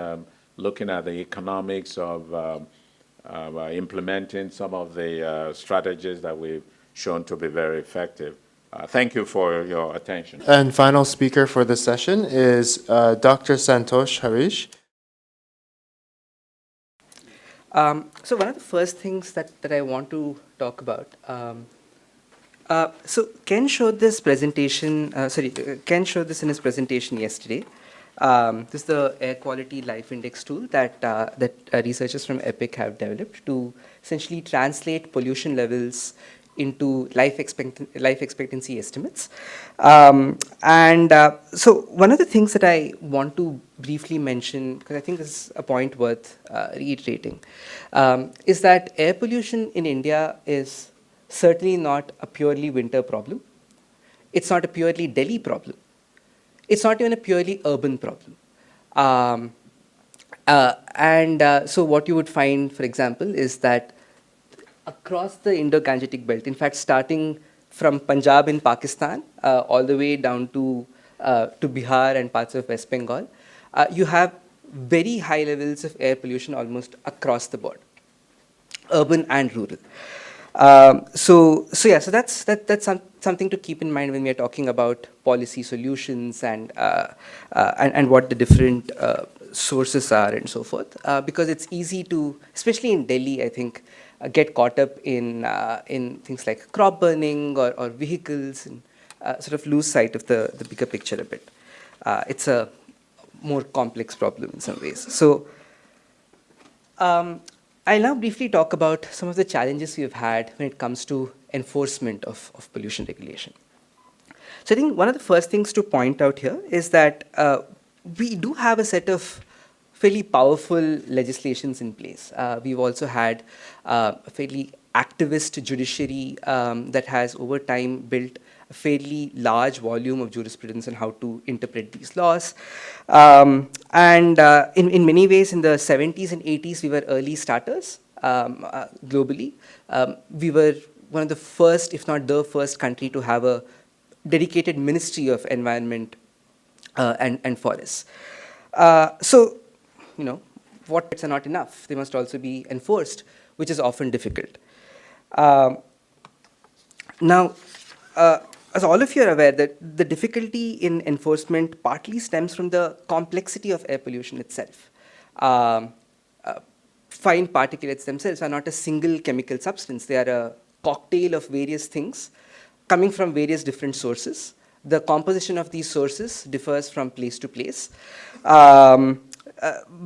looking at the economics of implementing some of the strategies that we've shown to be very effective. Thank you for your attention. And final speaker for this session is Dr. Santosh Harish. So one of the first things that I want to talk about, so Ken showed this presentation, Ken showed this in his presentation yesterday. This is the air quality life index tool that researchers from EPIC have developed to essentially translate pollution levels into life expectancy estimates. So one of the things that I want to briefly mention, because I think this is a point worth reiterating, is that air pollution in India is certainly not a purely winter problem. It's not a purely Delhi problem. It's not even a purely urban problem. So what you would find, for example, is that across the Indo-Gangetic belt, in fact, starting from Punjab in Pakistan all the way down to Bihar and parts of West Bengal, you have very high levels of air pollution almost across the board, urban and rural. So that's something to keep in mind when we are talking about policy solutions and what the different sources are and so forth, because it's easy to, especially in Delhi, I think, get caught up in things like crop burning or vehicles and sort of lose sight of the bigger picture a bit. It's a more complex problem in some ways. So I'll now briefly talk about some of the challenges we've had when it comes to enforcement of pollution regulation. So I think one of the first things to point out here is that we do have a set of fairly powerful legislations in place. We've also had a fairly activist judiciary that has over time built a fairly large volume of jurisprudence on how to interpret these laws. In many ways, in the 70s and 80s, we were early starters globally. We were one of the first, if not the first country to have a dedicated Ministry of Environment and Forests. So, what rights are not enough? They must also be enforced, which is often difficult. Now, as all of you are aware, that the difficulty in enforcement partly stems from the complexity of air pollution itself. Fine particulates themselves are not a single chemical substance. They are a cocktail of various things coming from various different sources. The composition of these sources differs from place to place.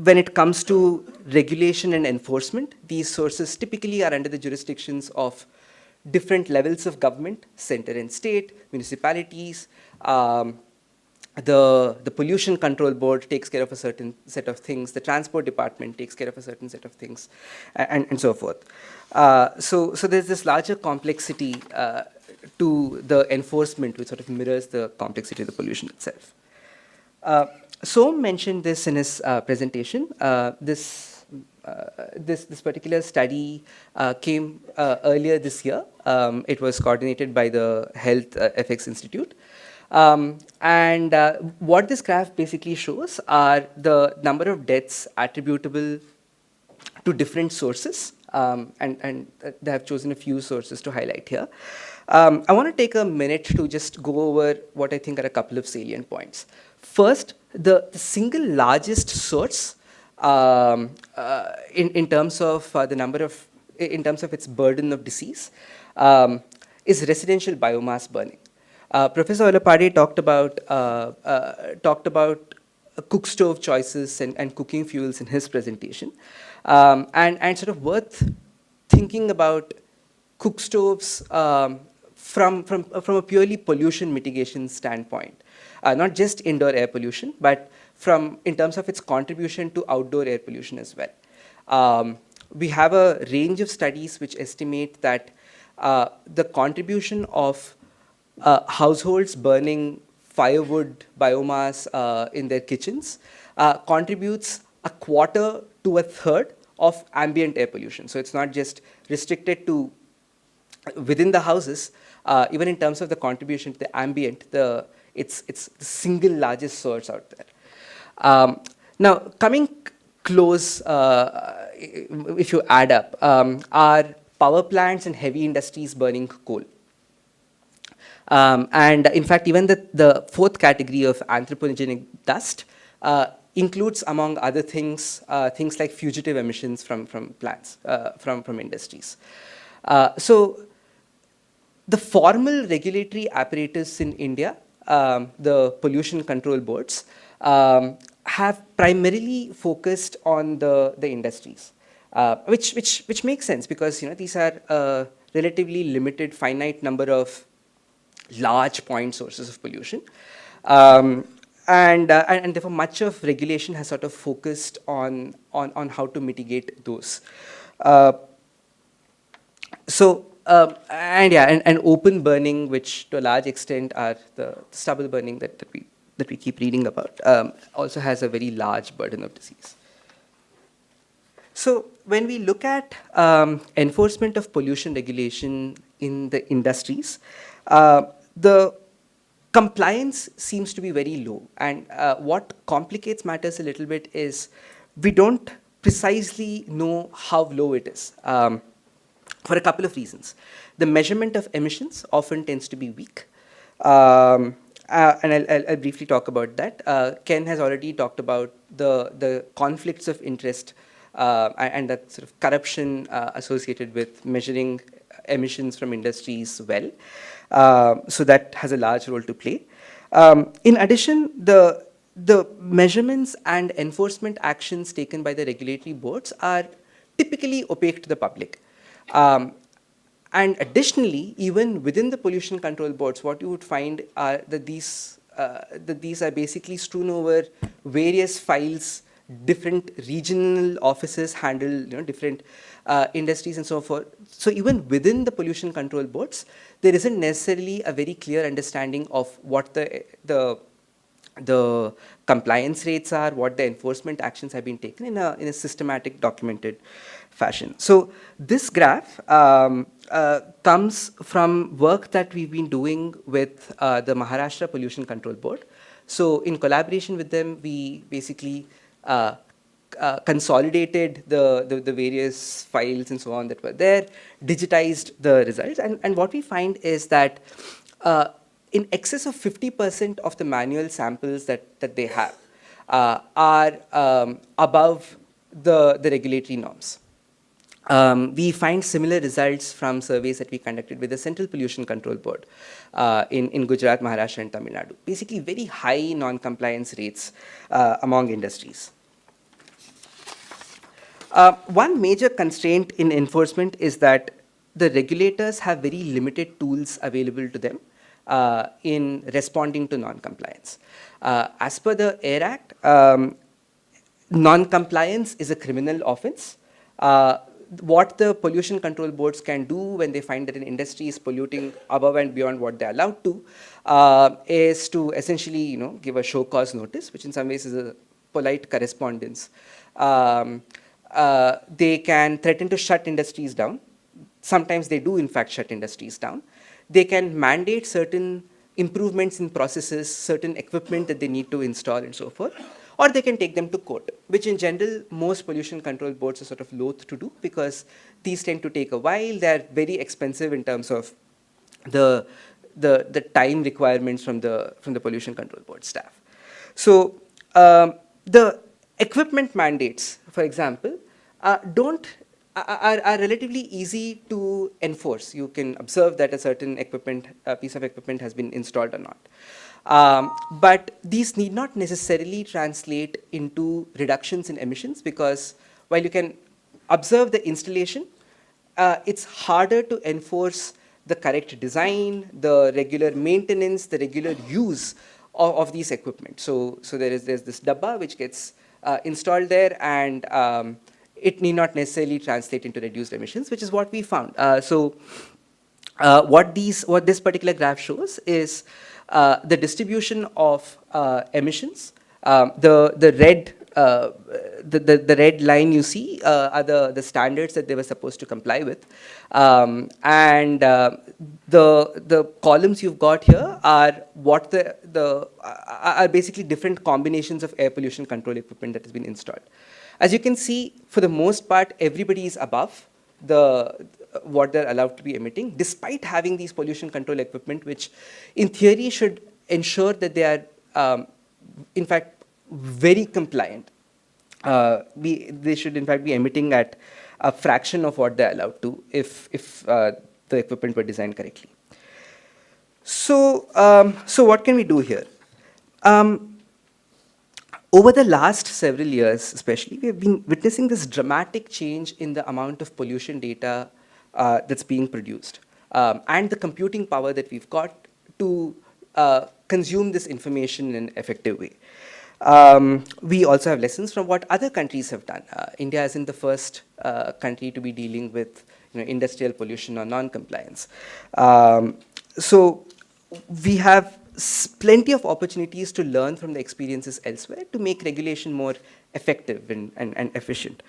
When it comes to regulation and enforcement, these sources typically are under the jurisdictions of different levels of government, center and state, municipalities. The Pollution Control Board takes care of a certain set of things. The Transport Department takes care of a certain set of things, and so forth. So there's this larger complexity to the enforcement, which sort of mirrors the complexity of the pollution itself. Som mentioned this in his presentation. This particular study came earlier this year. It was coordinated by the Health Ethics Institute. And what this graph basically shows are the number of deaths attributable to different sources, and they have chosen a few sources to highlight here. I want to take a minute to just go over what I think are a couple of salient points. First, the single largest source in terms of the number of, in terms of its burden of disease, is residential biomass burning. Professor Olopade talked about cook stove choices and cooking fuels in his presentation, and sort of worth thinking about cook stoves from a purely pollution mitigation standpoint, not just indoor air pollution, but in terms of its contribution to outdoor air pollution as well. We have a range of studies which estimate that the contribution of households burning firewood biomass in their kitchens contributes a quarter to a third of ambient air pollution. So it's not just restricted to within the houses. Even in terms of the contribution to the ambient, it's the single largest source out there. Now, coming close, if you add up, are power plants and heavy industries burning coal. And in fact, even the fourth category of anthropogenic dust includes, among other things, things like fugitive emissions from plants, from industries. So the formal regulatory apparatus in India, the pollution control boards, have primarily focused on the industries, which makes sense because these are a relatively limited, finite number of large point sources of pollution, and therefore much of regulation has sort of focused on how to mitigate those. And open burning, which to a large extent are the stubble burning that we keep reading about, also has a very large burden of disease. So when we look at enforcement of pollution regulation in the industries, the compliance seems to be very low. And what complicates matters a little bit is we don't precisely know how low it is, for a couple of reasons. The measurement of emissions often tends to be weak. And I'll briefly talk about that. Ken has already talked about the conflicts of interest and that sort of corruption associated with measuring emissions from industries well. So that has a large role to play. In addition, the measurements and enforcement actions taken by the regulatory boards are typically opaque to the public. And additionally, even within the pollution control boards, what you would find are that these are basically strewn over various files. Different regional offices handle different industries and so forth. So even within the pollution control boards, there isn't necessarily a very clear understanding of what the compliance rates are, what the enforcement actions have been taken in a systematic, documented fashion. So this graph comes from work that we've been doing with the Maharashtra Pollution Control Board. So in collaboration with them, we basically consolidated the various files and so on that were there, digitized the results, and what we find is that in excess of 50% of the manual samples that they have are above the regulatory norms. We find similar results from surveys that we conducted with the Central Pollution Control Board in Gujarat, Maharashtra, and Tamil Nadu. Basically, very high non-compliance rates among industries. One major constraint in enforcement is that the regulators have very limited tools available to them in responding to non-compliance. As per the AIR Act, non-compliance is a criminal offense. what the pollution control boards can do when they find that an industry is polluting above and beyond what they're allowed to is to essentially, give a show cause notice, which in some ways is a polite correspondence. They can threaten to shut industries down. Sometimes they do, in fact, shut industries down. They can mandate certain improvements in processes, certain equipment that they need to install, and so forth. Or they can take them to court, which in general, most pollution control boards are sort of loath to do because these tend to take a while. They're very expensive in terms of the time requirements from the pollution control board staff. So the equipment mandates, for example, don't are relatively easy to enforce. You can observe that a certain piece of equipment has been installed or not. But these need not necessarily translate into reductions in emissions because while you can observe the installation, it's harder to enforce the correct design, the regular maintenance, the regular use of these equipment. So there's this dabba which gets installed there, and it need not necessarily translate into reduced emissions, which is what we found. What this particular graph shows is the distribution of emissions. The red line you see are the standards that they were supposed to comply with, and the columns you've got here are what are basically different combinations of air pollution control equipment that has been installed. As you can see, for the most part, everybody is above what they're allowed to be emitting, despite having these pollution control equipment, which in theory should ensure that they are, in fact, very compliant. They should, in fact, be emitting at a fraction of what they're allowed to if the equipment were designed correctly. So what can we do here? Over the last several years, especially, we have been witnessing this dramatic change in the amount of pollution data that's being produced and the computing power that we've got to consume this information in an effective way. We also have lessons from what other countries have done. India isn't the first country to be dealing with industrial pollution or non-compliance. So we have plenty of opportunities to learn from the experiences elsewhere to make regulation more effective and efficient.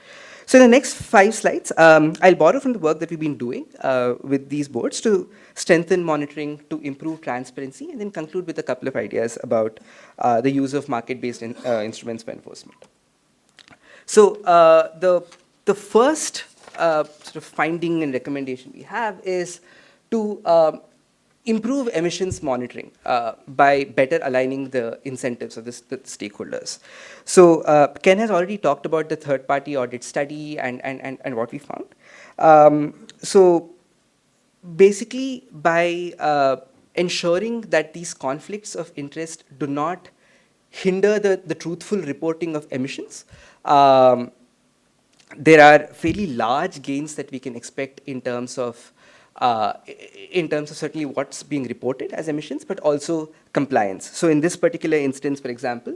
So in the next 5 slides, I'll borrow from the work that we've been doing with these boards to strengthen monitoring, to improve transparency, and then conclude with a couple of ideas about the use of market-based instruments for enforcement. So the first sort of finding and recommendation we have is to improve emissions monitoring by better aligning the incentives of the stakeholders. So Ken has already talked about the third-party audit study and what we found. So basically, by ensuring that these conflicts of interest do not hinder the truthful reporting of emissions, there are fairly large gains that we can expect in terms of certainly what's being reported as emissions, but also compliance. So in this particular instance, for example,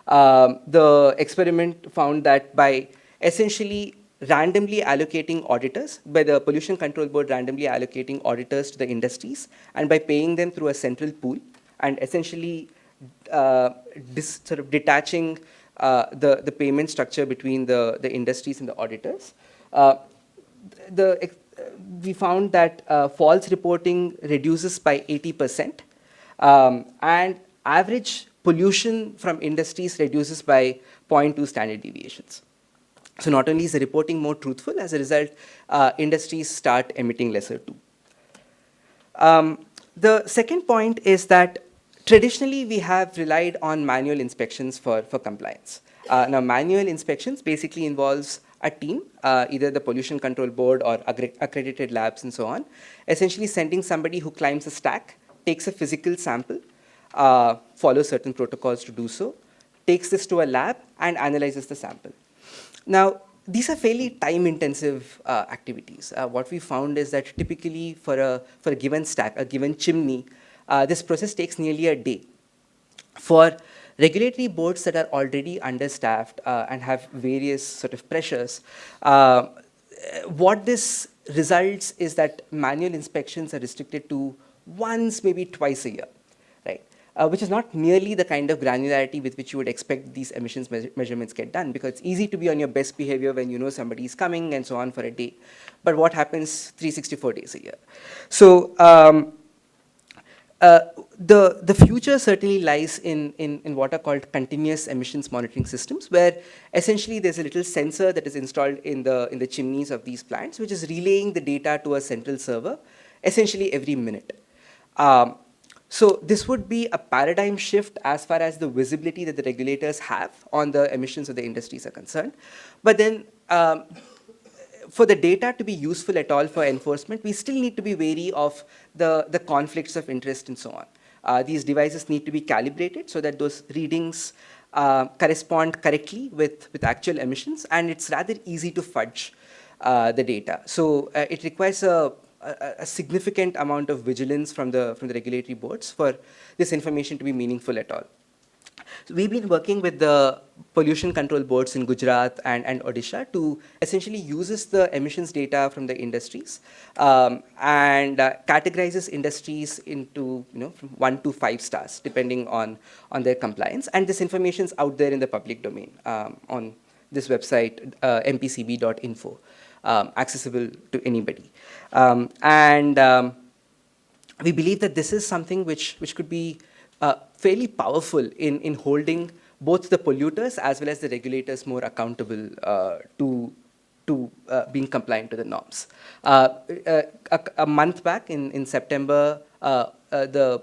the experiment found that by essentially randomly allocating auditors, by the Pollution Control Board randomly allocating auditors to the industries, and by paying them through a central pool, and essentially sort of detaching the payment structure between the industries and the auditors, we found that false reporting reduces by 80%, and average pollution from industries reduces by 0.2 standard deviations. So not only is the reporting more truthful, as a result, industries start emitting lesser too. The second point is that traditionally we have relied on manual inspections for compliance. Now manual inspections basically involves a team, either the Pollution Control Board or accredited labs and so on, essentially sending somebody who climbs a stack, takes a physical sample, follows certain protocols to do so, takes this to a lab and analyzes the sample. Now, these are fairly time-intensive activities. What we found is that typically for a given stack, a given chimney, this process takes nearly a day. For regulatory boards that are already understaffed and have various sort of pressures, what this results is that manual inspections are restricted to once, maybe twice a year, right? Which is not nearly the kind of granularity with which you would expect these emissions measurements get done, because it's easy to be on your best behavior when you know somebody is coming and so on for a day. But what happens 364 days a year? So the future certainly lies in what are called continuous emissions monitoring systems, where essentially there's a little sensor that is installed in the chimneys of these plants, which is relaying the data to a central server essentially every minute. So this would be a paradigm shift as far as the visibility that the regulators have on the emissions of the industries are concerned. But then for the data to be useful at all for enforcement, we still need to be wary of the conflicts of interest and so on. These devices need to be calibrated so that those readings correspond correctly with actual emissions, and it's rather easy to fudge the data. So it requires a significant amount of vigilance from the regulatory boards for this information to be meaningful at all. So we've been working with the pollution control boards in Gujarat and Odisha to essentially uses the emissions data from the industries and categorizes industries into from 1 to 5 stars depending on their compliance. And this information is out there in the public domain on this website mpcb.info, accessible to anybody. We believe that this is something which could be fairly powerful in holding both the polluters as well as the regulators more accountable to being compliant to the norms. A month back in September, the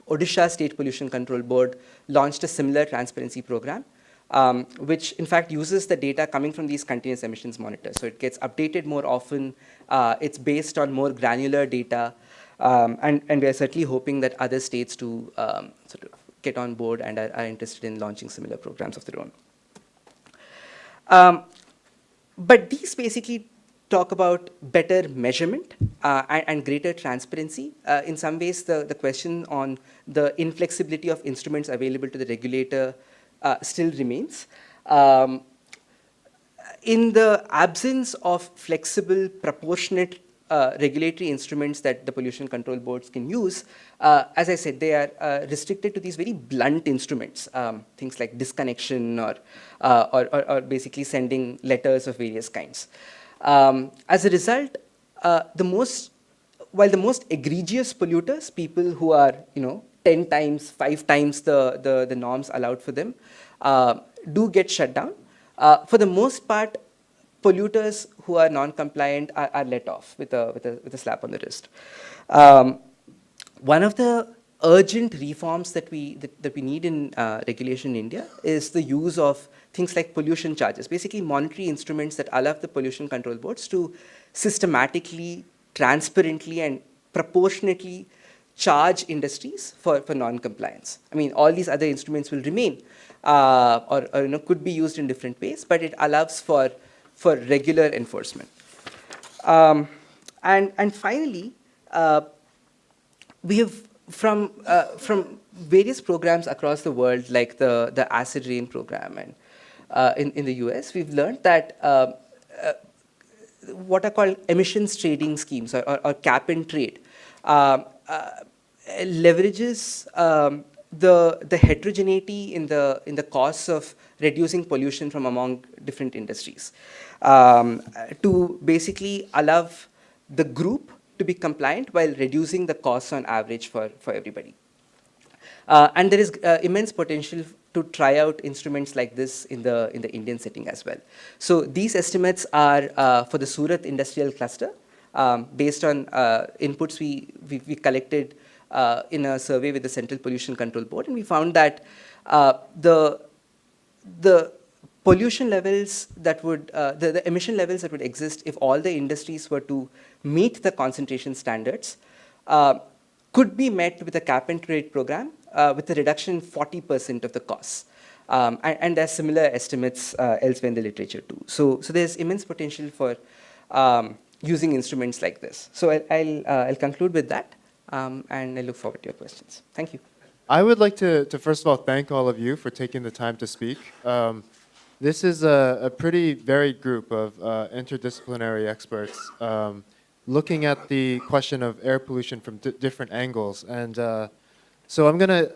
Odisha State Pollution Control Board launched a similar transparency program, which in fact uses the data coming from these continuous emissions monitors. So it gets updated more often. It's based on more granular data. And we are certainly hoping that other states to sort of get on board and are interested in launching similar programs of their own. But these basically talk about better measurement and greater transparency. In some ways, the question on the inflexibility of instruments available to the regulator still remains. In the absence of flexible, proportionate regulatory instruments that the pollution control boards can use, as I said, they are restricted to these very blunt instruments, things like disconnection or basically sending letters of various kinds. As a result, while the most egregious polluters, people who are 10 times, 5 times the norms allowed for them, do get shut down. For the most part, polluters who are non-compliant are let off with a slap on the wrist. One of the urgent reforms that we need in regulation in India is the use of things like pollution charges, basically monetary instruments that allow the pollution control boards to systematically, transparently, and proportionately charge industries for non-compliance. I mean, all these other instruments will remain or could be used in different ways, but it allows for regular enforcement. And finally, we have from various programs across the world, like the acid rain program and in the US, we've learned that what are called emissions trading schemes or cap and trade leverages the heterogeneity in the costs of reducing pollution from among different industries to basically allow the group to be compliant while reducing the costs on average for everybody. And there is immense potential to try out instruments like this in the Indian setting as well. So these estimates are for the Surat industrial cluster based on inputs we collected in a survey with the Central Pollution Control Board, and we found that the pollution levels that would, the emission levels that would exist if all the industries were to meet the concentration standards could be met with a cap and trade program with a reduction in 40% of the costs. And there are similar estimates elsewhere in the literature too. So there's immense potential for using instruments like this. So I'll conclude with that, and I look forward to your questions. Thank you. I would like to first of all thank all of you for taking the time to speak. this is a pretty varied group of interdisciplinary experts looking at the question of air pollution from different angles. And so I'm going to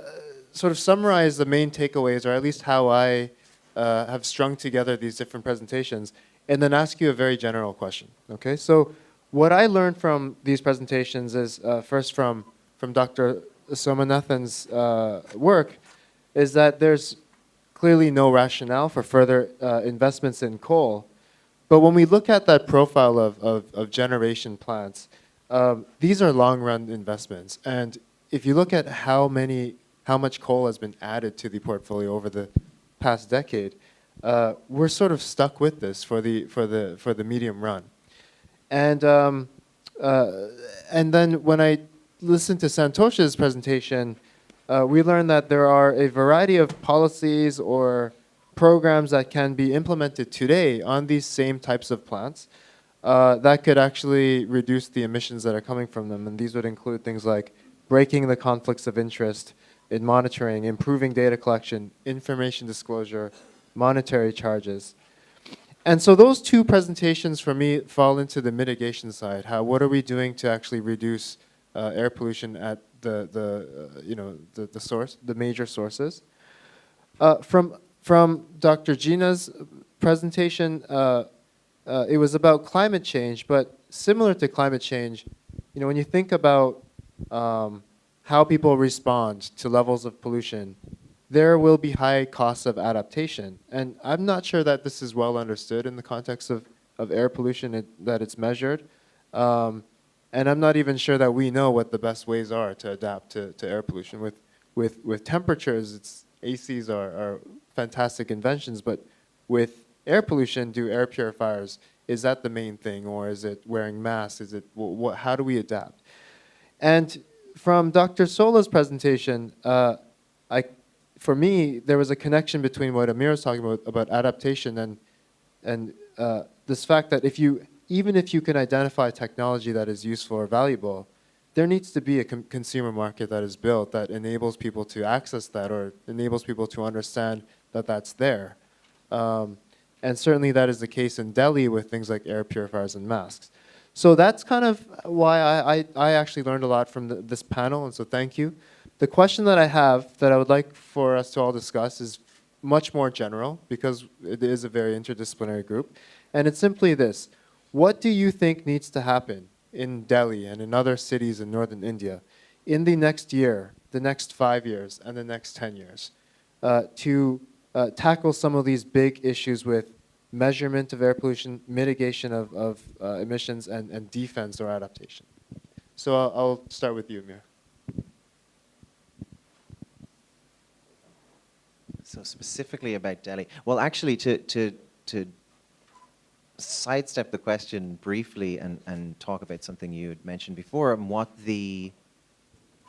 sort of summarize the main takeaways, or at least how I have strung together these different presentations, and then ask you a very general question. Okay, so what I learned from these presentations is first from Dr. Somanthan's work, is that there's clearly no rationale for further investments in coal. But when we look at that profile of generation plants, these are long-run investments. And if you look at how much coal has been added to the portfolio over the past decade, we're sort of stuck with this for the medium run. And then when I listened to Santosh's presentation, we learned that there are a variety of policies or programs that can be implemented today on these same types of plants that could actually reduce the emissions that are coming from them. And these would include things like breaking the conflicts of interest in monitoring, improving data collection, information disclosure, monetary charges. And so those two presentations for me fall into the mitigation side. What are we doing to actually reduce air pollution at the source, the major sources? From Dr. Jina's presentation, it was about climate change, but similar to climate change, when you think about how people respond to levels of pollution, there will be high costs of adaptation. And I'm not sure that this is well understood in the context of air pollution, that it's measured. And I'm not even sure that we know what the best ways are to adapt to air pollution. With temperatures, ACs are fantastic inventions, but with air pollution, do air purifiers, is that the main thing, or is it wearing masks? Is it how do we adapt? And from Dr. Sola's presentation, for me, there was a connection between what Amir was talking about adaptation and this fact that even if you can identify technology that is useful or valuable, there needs to be a consumer market that is built that enables people to access that or enables people to understand that that's there. And certainly that is the case in Delhi with things like air purifiers and masks. So that's kind of why I actually learned a lot from this panel, and so thank you. The question that I have that I would like for us to all discuss is much more general because it is a very interdisciplinary group. And it's simply this: what do you think needs to happen in Delhi and in other cities in northern India in the next year, the next 5 years, and the next 10 years to tackle some of these big issues with measurement of air pollution, mitigation of emissions, and defense or adaptation? So I'll start with you, Amir. So specifically about Delhi, well, actually, to sidestep the question briefly and talk about something you had mentioned before, and what the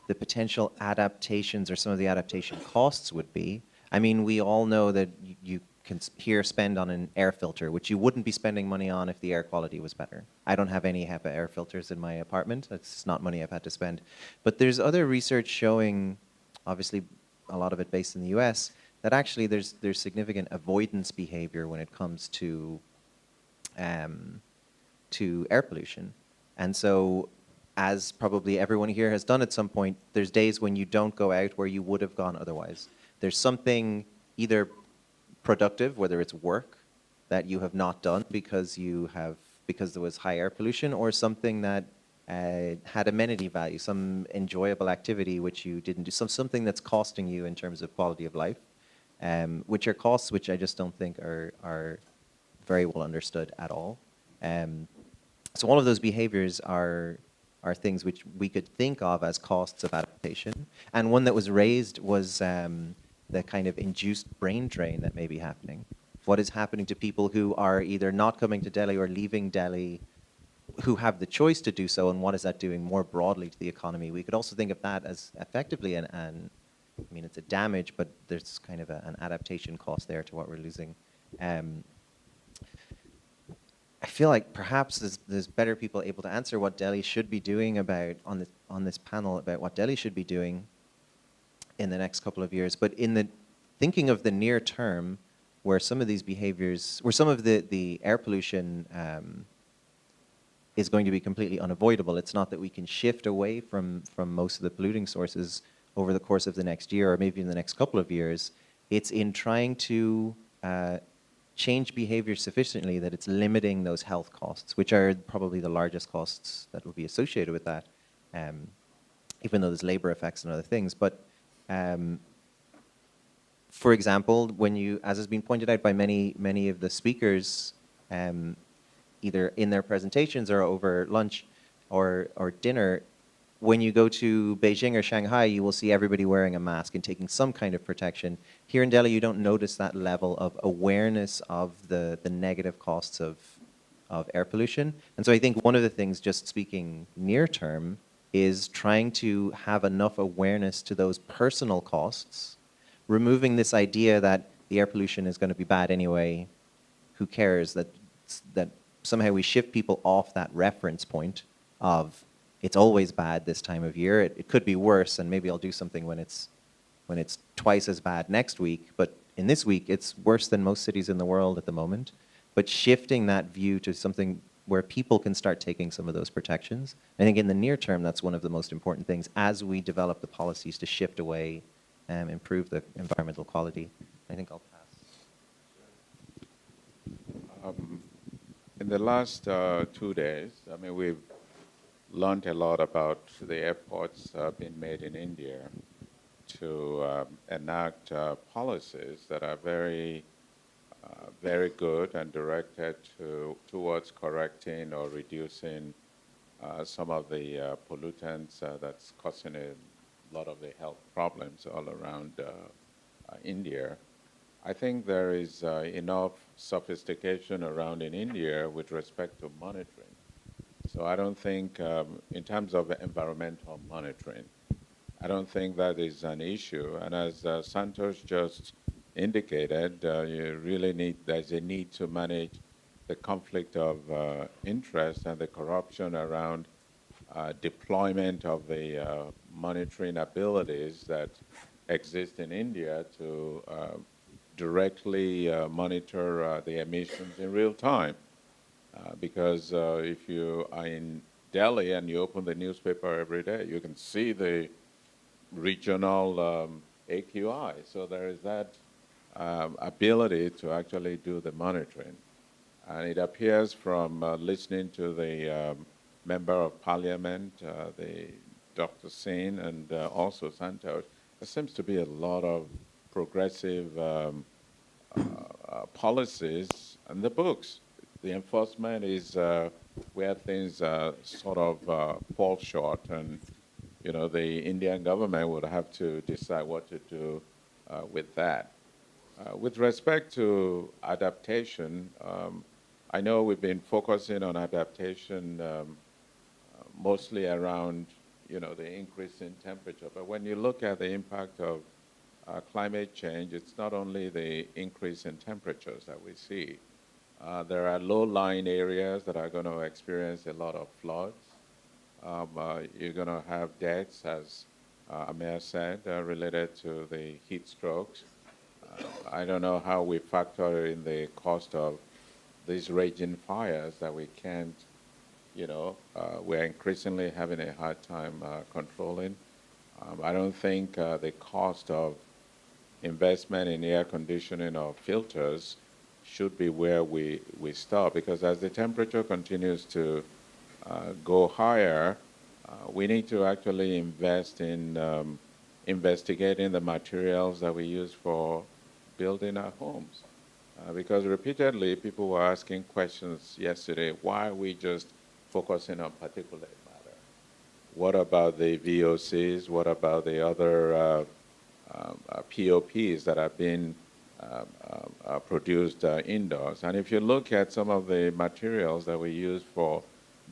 potential adaptations or some of the adaptation costs would be. I mean, we all know that you can here spend on an air filter, which you wouldn't be spending money on if the air quality was better. I don't have any HEPA air filters in my apartment. It's not money I've had to spend. But there's other research showing, obviously a lot of it based in the US, that actually there's significant avoidance behavior when it comes to air pollution. And so, as probably everyone here has done at some point, there's days when you don't go out where you would have gone otherwise. There's something either productive, whether it's work, that you have not done because there was high air pollution, or something that had amenity value, some enjoyable activity which you didn't do, something that's costing you in terms of quality of life, which are costs which I just don't think are very well understood at all. So all of those behaviors are things which we could think of as costs of adaptation. And one that was raised was the kind of induced brain drain that may be happening. What is happening to people who are either not coming to Delhi or leaving Delhi, who have the choice to do so, and what is that doing more broadly to the economy? We could also think of that as effectively I mean, it's a damage, but there's kind of an adaptation cost there to what we're losing. I feel like perhaps there's better people able to answer what Delhi should be doing on this panel about what Delhi should be doing in the next couple of years. But in the thinking of the near term, where some of these behaviors, where some of the air pollution is going to be completely unavoidable. It's not that we can shift away from most of the polluting sources over the course of the next year or maybe in the next couple of years. It's in trying to change behavior sufficiently that it's limiting those health costs, which are probably the largest costs that will be associated with that, even though there's labor effects and other things. But for example, when you, as has been pointed out by many of the speakers, either in their presentations or over lunch or dinner, when you go to Beijing or Shanghai, you will see everybody wearing a mask and taking some kind of protection. Here in Delhi, you don't notice that level of awareness of the negative costs of air pollution. And so I think one of the things, just speaking near term, is trying to have enough awareness to those personal costs, removing this idea that the air pollution is going to be bad anyway, who cares, that somehow we shift people off that reference point of it's always bad this time of year. It could be worse, and maybe I'll do something when it's twice as bad next week. But in this week, it's worse than most cities in the world at the moment. But shifting that view to something where people can start taking some of those protections. I think in the near term, that's one of the most important things as we develop the policies to shift away and improve the environmental quality. I think I'll pass. In the last 2 days, I mean, we've learned a lot about the efforts being made in India to enact policies that are very good and directed towards correcting or reducing some of the pollutants that's causing a lot of the health problems all around India. I think there is enough sophistication around in India with respect to monitoring. So I don't think, in terms of environmental monitoring, I don't think that is an issue. And as Santosh just indicated, there's a need to manage the conflict of interest and the corruption around deployment of the monitoring abilities that exist in India to directly monitor the emissions in real time. Because if you are in Delhi and you open the newspaper every day, you can see the regional AQI. So there is that ability to actually do the monitoring. And it appears from listening to the Member of Parliament, the Dr. Singh, and also Santosh, there seems to be a lot of progressive policies in the books. The enforcement is where things sort of fall short, and the Indian government would have to decide what to do with that. With respect to adaptation, I know we've been focusing on adaptation mostly around the increase in temperature, but when you look at the impact of climate change, it's not only the increase in temperatures that we see. There are low-lying areas that are going to experience a lot of floods. You're going to have deaths, as Amir said, related to the heat strokes. I don't know how we factor in the cost of these raging fires that we can't, we're increasingly having a hard time controlling. I don't think the cost of investment in air conditioning or filters should be where we stop, because as the temperature continues to go higher, we need to actually invest in investigating the materials that we use for building our homes. Because repeatedly people were asking questions yesterday, why are we just focusing on particulate matter? What about the VOCs? What about the other POPs that are being produced indoors? And if you look at some of the materials that we use for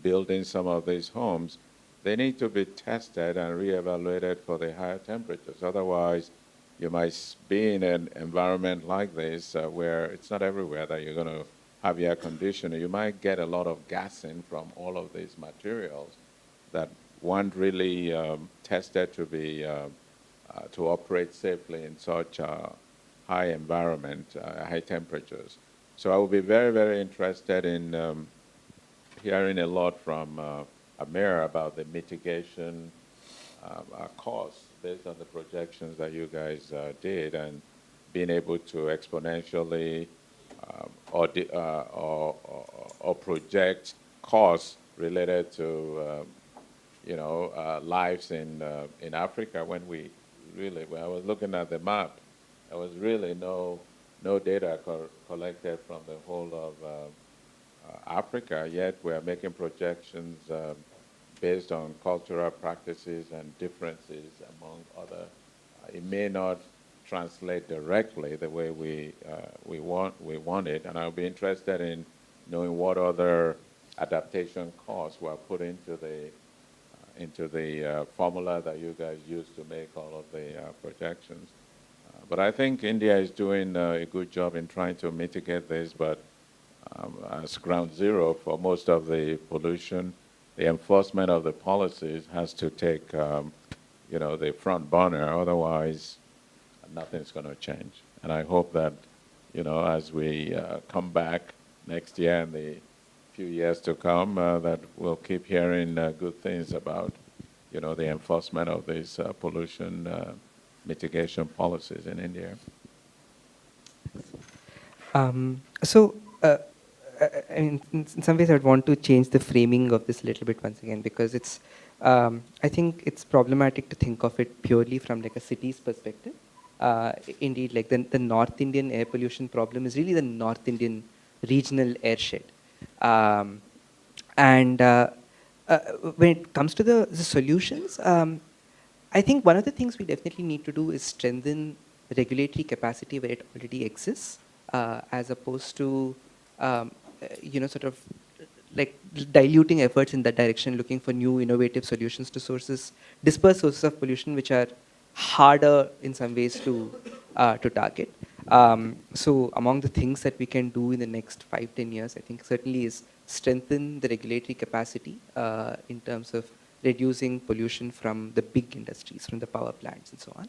building some of these homes, they need to be tested and reevaluated for the higher temperatures. Otherwise, you might be in an environment like this where it's not everywhere that you're going to have air conditioning. You might get a lot of gassing from all of these materials that weren't really tested to be to operate safely in such high environment, high temperatures. So I would be very, very interested in hearing a lot from Amir about the mitigation costs based on the projections that you guys did, and being able to exponentially or project costs related to lives in Africa. When I was looking at the map, there was really no data collected from the whole of Africa, yet we are making projections based on cultural practices and differences among other. It may not translate directly the way we want it, and I'll be interested in knowing what other adaptation costs were put into the formula that you guys use to make all of the projections. But I think India is doing a good job in trying to mitigate this, but as ground zero for most of the pollution, the enforcement of the policies has to take the front burner, otherwise nothing's going to change. And I hope that, as we come back next year and the few years to come, that we'll keep hearing good things about, the enforcement of these pollution mitigation policies in India. So, I mean, in some ways, I'd want to change the framing of this a little bit once again, because it's, I think it's problematic to think of it purely from like a city's perspective. Indeed, like the North Indian air pollution problem is really the North Indian regional airshed. And when it comes to the solutions, I think one of the things we definitely need to do is strengthen regulatory capacity where it already exists, as opposed to sort of like diluting efforts in that direction, looking for new innovative solutions to dispersed sources of pollution, which are harder in some ways to target. So among the things that we can do in the next 5-10 years, I think certainly is strengthen the regulatory capacity in terms of reducing pollution from the big industries, from the power plants and so on.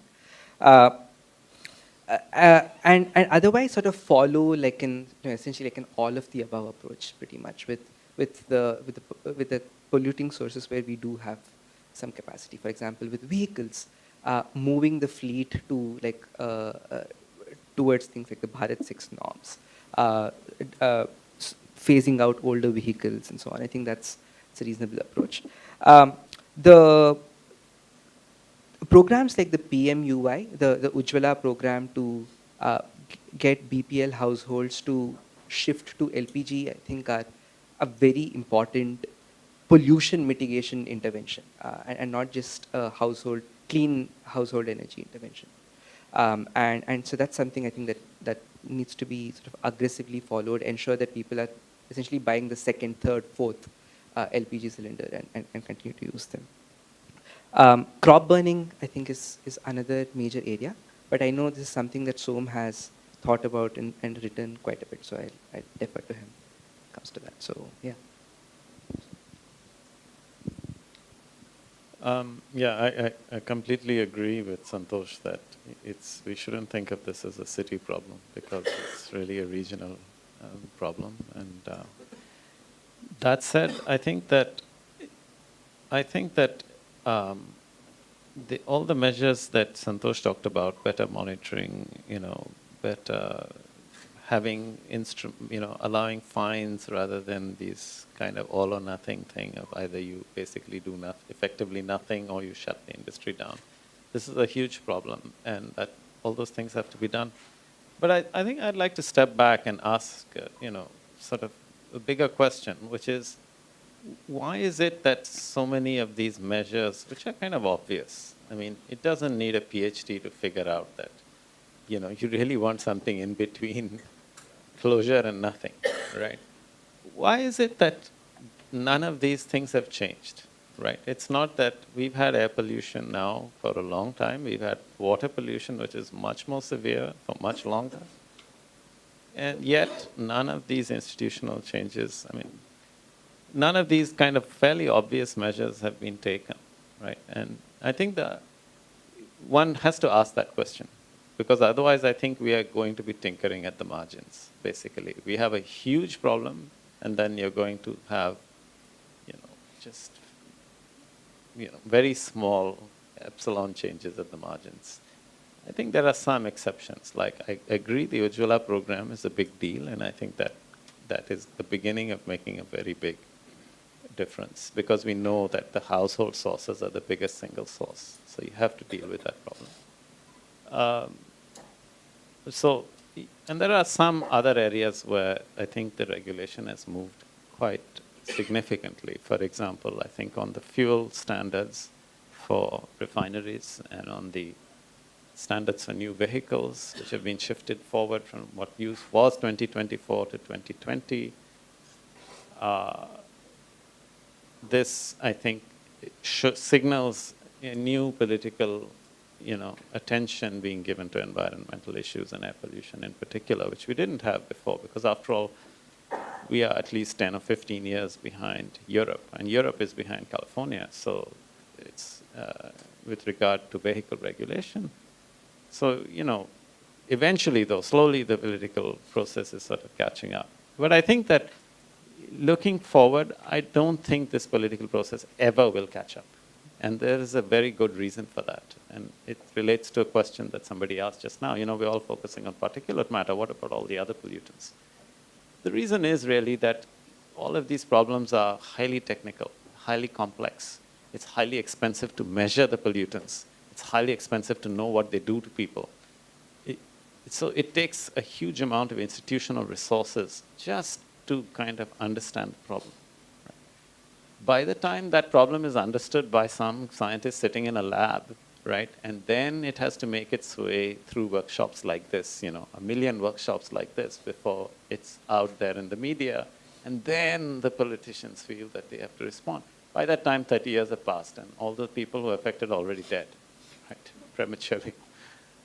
And otherwise sort of follow like essentially like an all of the above approach pretty much with the polluting sources where we do have some capacity. For example, with vehicles, moving the fleet to like towards things like the Bharat 6 norms, phasing out older vehicles and so on. I think that's a reasonable approach. The programs like the PMUY, the Ujjwala program to get BPL households to shift to LPG, I think are a very important pollution mitigation intervention, and not just a clean household energy intervention. And so that's something I think that needs to be sort of aggressively followed, ensure that people are essentially buying the second, third, fourth LPG cylinder and continue to use them. Crop burning, I think, is another major area, but I know this is something that Som has thought about and written quite a bit, so I'll defer to him when it comes to that. So, yeah. I completely agree with Santosh that we shouldn't think of this as a city problem, because it's really a regional problem. And that said, I think that all the measures that Santosh talked about, better monitoring, better having allowing fines rather than these kind of all or nothing thing of either you basically do effectively nothing or you shut the industry down. This is a huge problem, and that all those things have to be done. But I think I'd like to step back and ask, sort of a bigger question, which is, why is it that so many of these measures, which are kind of obvious, I mean, it doesn't need a PhD to figure out that, you really want something in between closure and nothing, right? Why is it that none of these things have changed, right? It's not that we've had air pollution now for a long time. We've had water pollution, which is much more severe for much longer. And yet, none of these institutional changes, none of these kind of fairly obvious measures have been taken, right? And I think that one has to ask that question. because otherwise I think we are going to be tinkering at the margins, basically. We have a huge problem, and then you're going to have, just, very small epsilon changes at the margins. I think there are some exceptions. Like, I agree the Ujjwala program is a big deal, and I think that is the beginning of making a very big difference, because we know that the household sources are the biggest single source. So you have to deal with that problem. And there are some other areas where I think the regulation has moved quite significantly. For example, I think on the fuel standards for refineries and on the standards for new vehicles, which have been shifted forward from what was 2024 to 2020. This, I think, signals a new political, attention being given to environmental issues and air pollution in particular, which we didn't have before, because after all, we are at least 10 or 15 years behind Europe, and Europe is behind California. So it's with regard to vehicle regulation. So, eventually, though, slowly the political process is sort of catching up. But I think that looking forward, I don't think this political process ever will catch up. And there is a very good reason for that. And it relates to a question that somebody asked just now. We're all focusing on particulate matter. What about all the other pollutants? The reason is really that all of these problems are highly technical, highly complex. It's highly expensive to measure the pollutants. It's highly expensive to know what they do to people. So it takes a huge amount of institutional resources just to kind of understand the problem. Right? By the time that problem is understood by some scientist sitting in a lab, right, and then it has to make its way through workshops like this, 1 million workshops like this before it's out there in the media, and then the politicians feel that they have to respond. By that time, 30 years have passed, and all the people who are affected are already dead, right, prematurely.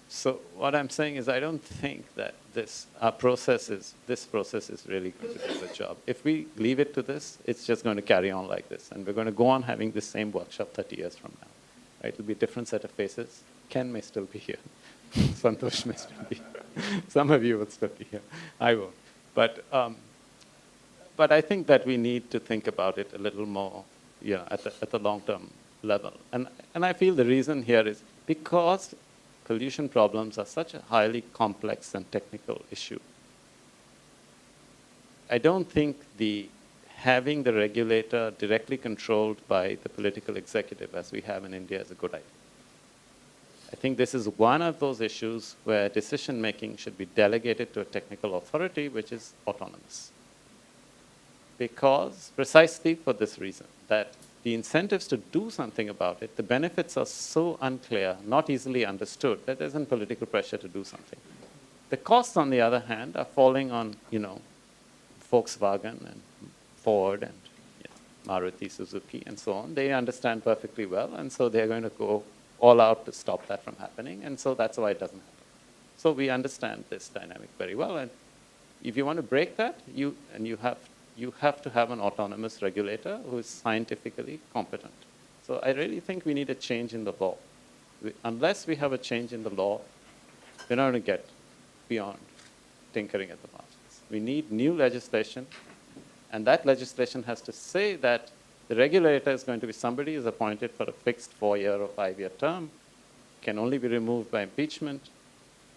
So what I'm saying is I don't think that this process is really going to do the job. If we leave it to this, it's just going to carry on like this, and we're going to go on having this same workshop 30 years from now. Right? It'll be a different set of faces. Ken may still be here. Santosh may still be here. Some of you will still be here. I won't. But I think that we need to think about it a little more, at the long-term level. And I feel the reason here is because pollution problems are such a highly complex and technical issue. I don't think having the regulator directly controlled by the political executive, as we have in India, is a good idea. I think this is one of those issues where decision-making should be delegated to a technical authority, which is autonomous. Because, precisely for this reason, that the incentives to do something about it, the benefits are so unclear, not easily understood, that there isn't political pressure to do something. The costs, on the other hand, are falling on, Volkswagen and Ford and Maruti Suzuki and so on. They understand perfectly well, and so they're going to go all out to stop that from happening, and so that's why it doesn't happen. So we understand this dynamic very well, and if you want to break that, you have to have an autonomous regulator who is scientifically competent. So I really think we need a change in the law. Unless we have a change in the law, we're not going to get beyond tinkering at the margins. We need new legislation, and that legislation has to say that the regulator is going to be somebody who is appointed for a fixed 4-year or 5-year term, can only be removed by impeachment.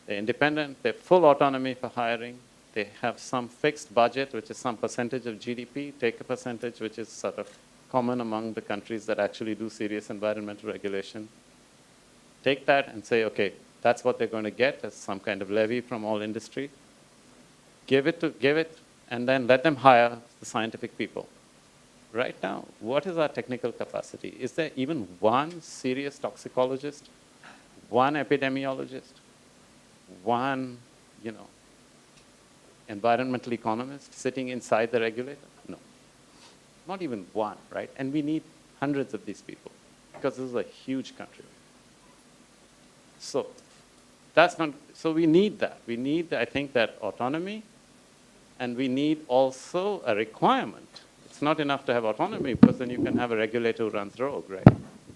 They're independent, they have full autonomy for hiring. They have some fixed budget, which is some percentage of GDP, take a percentage which is sort of common among the countries that actually do serious environmental regulation. Take that and say, okay, that's what they're going to get as some kind of levy from all industry. Give it, and then let them hire the scientific people. Right now, what is our technical capacity? Is there even one serious toxicologist, one epidemiologist, one, environmental economist sitting inside the regulator? No. Not even one, right? And we need hundreds of these people because this is a huge country. So we need that. We need, I think, that autonomy, and we need also a requirement. It's not enough to have autonomy because then you can have a regulator who runs rogue, right?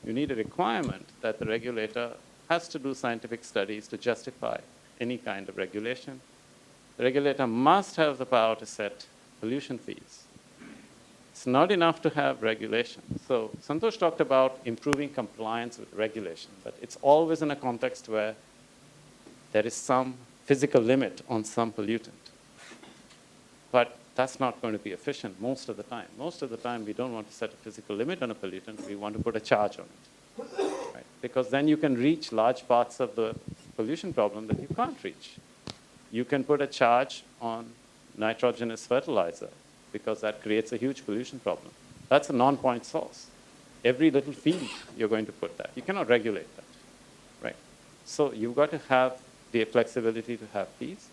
You need a requirement that the regulator has to do scientific studies to justify any kind of regulation. The regulator must have the power to set pollution fees. It's not enough to have regulation. So Santosh talked about improving compliance with regulation, but it's always in a context where there is some physical limit on some pollutant. But that's not going to be efficient most of the time. Most of the time, we don't want to set a physical limit on a pollutant. We want to put a charge on it, right? Because then you can reach large parts of the pollution problem that you can't reach. You can put a charge on nitrogenous fertilizer because that creates a huge pollution problem. That's a non-point source. Every little field, you're going to put that. You cannot regulate that, right? So you've got to have the flexibility to have fees.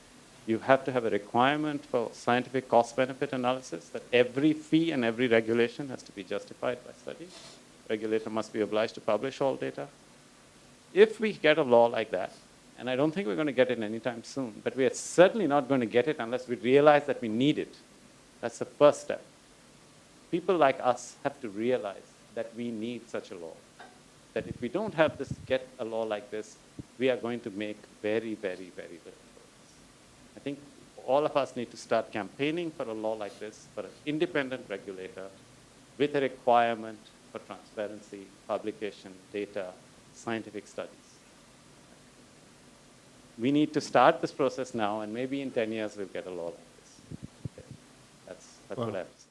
You have to have a requirement for scientific cost-benefit analysis that every fee and every regulation has to be justified by studies. Regulator must be obliged to publish all data. If we get a law like that, and I don't think we're going to get it anytime soon, but we are certainly not going to get it unless we realize that we need it. That's the first step. People like us have to realize that we need such a law. That if we don't have this, get a law like this, we are going to make very, very, very little progress. I think all of us need to start campaigning for a law like this, for an independent regulator with a requirement for transparency, publication, data, scientific studies. We need to start this process now, and maybe in 10 years we'll get a law like this. Okay. That's what I have to say.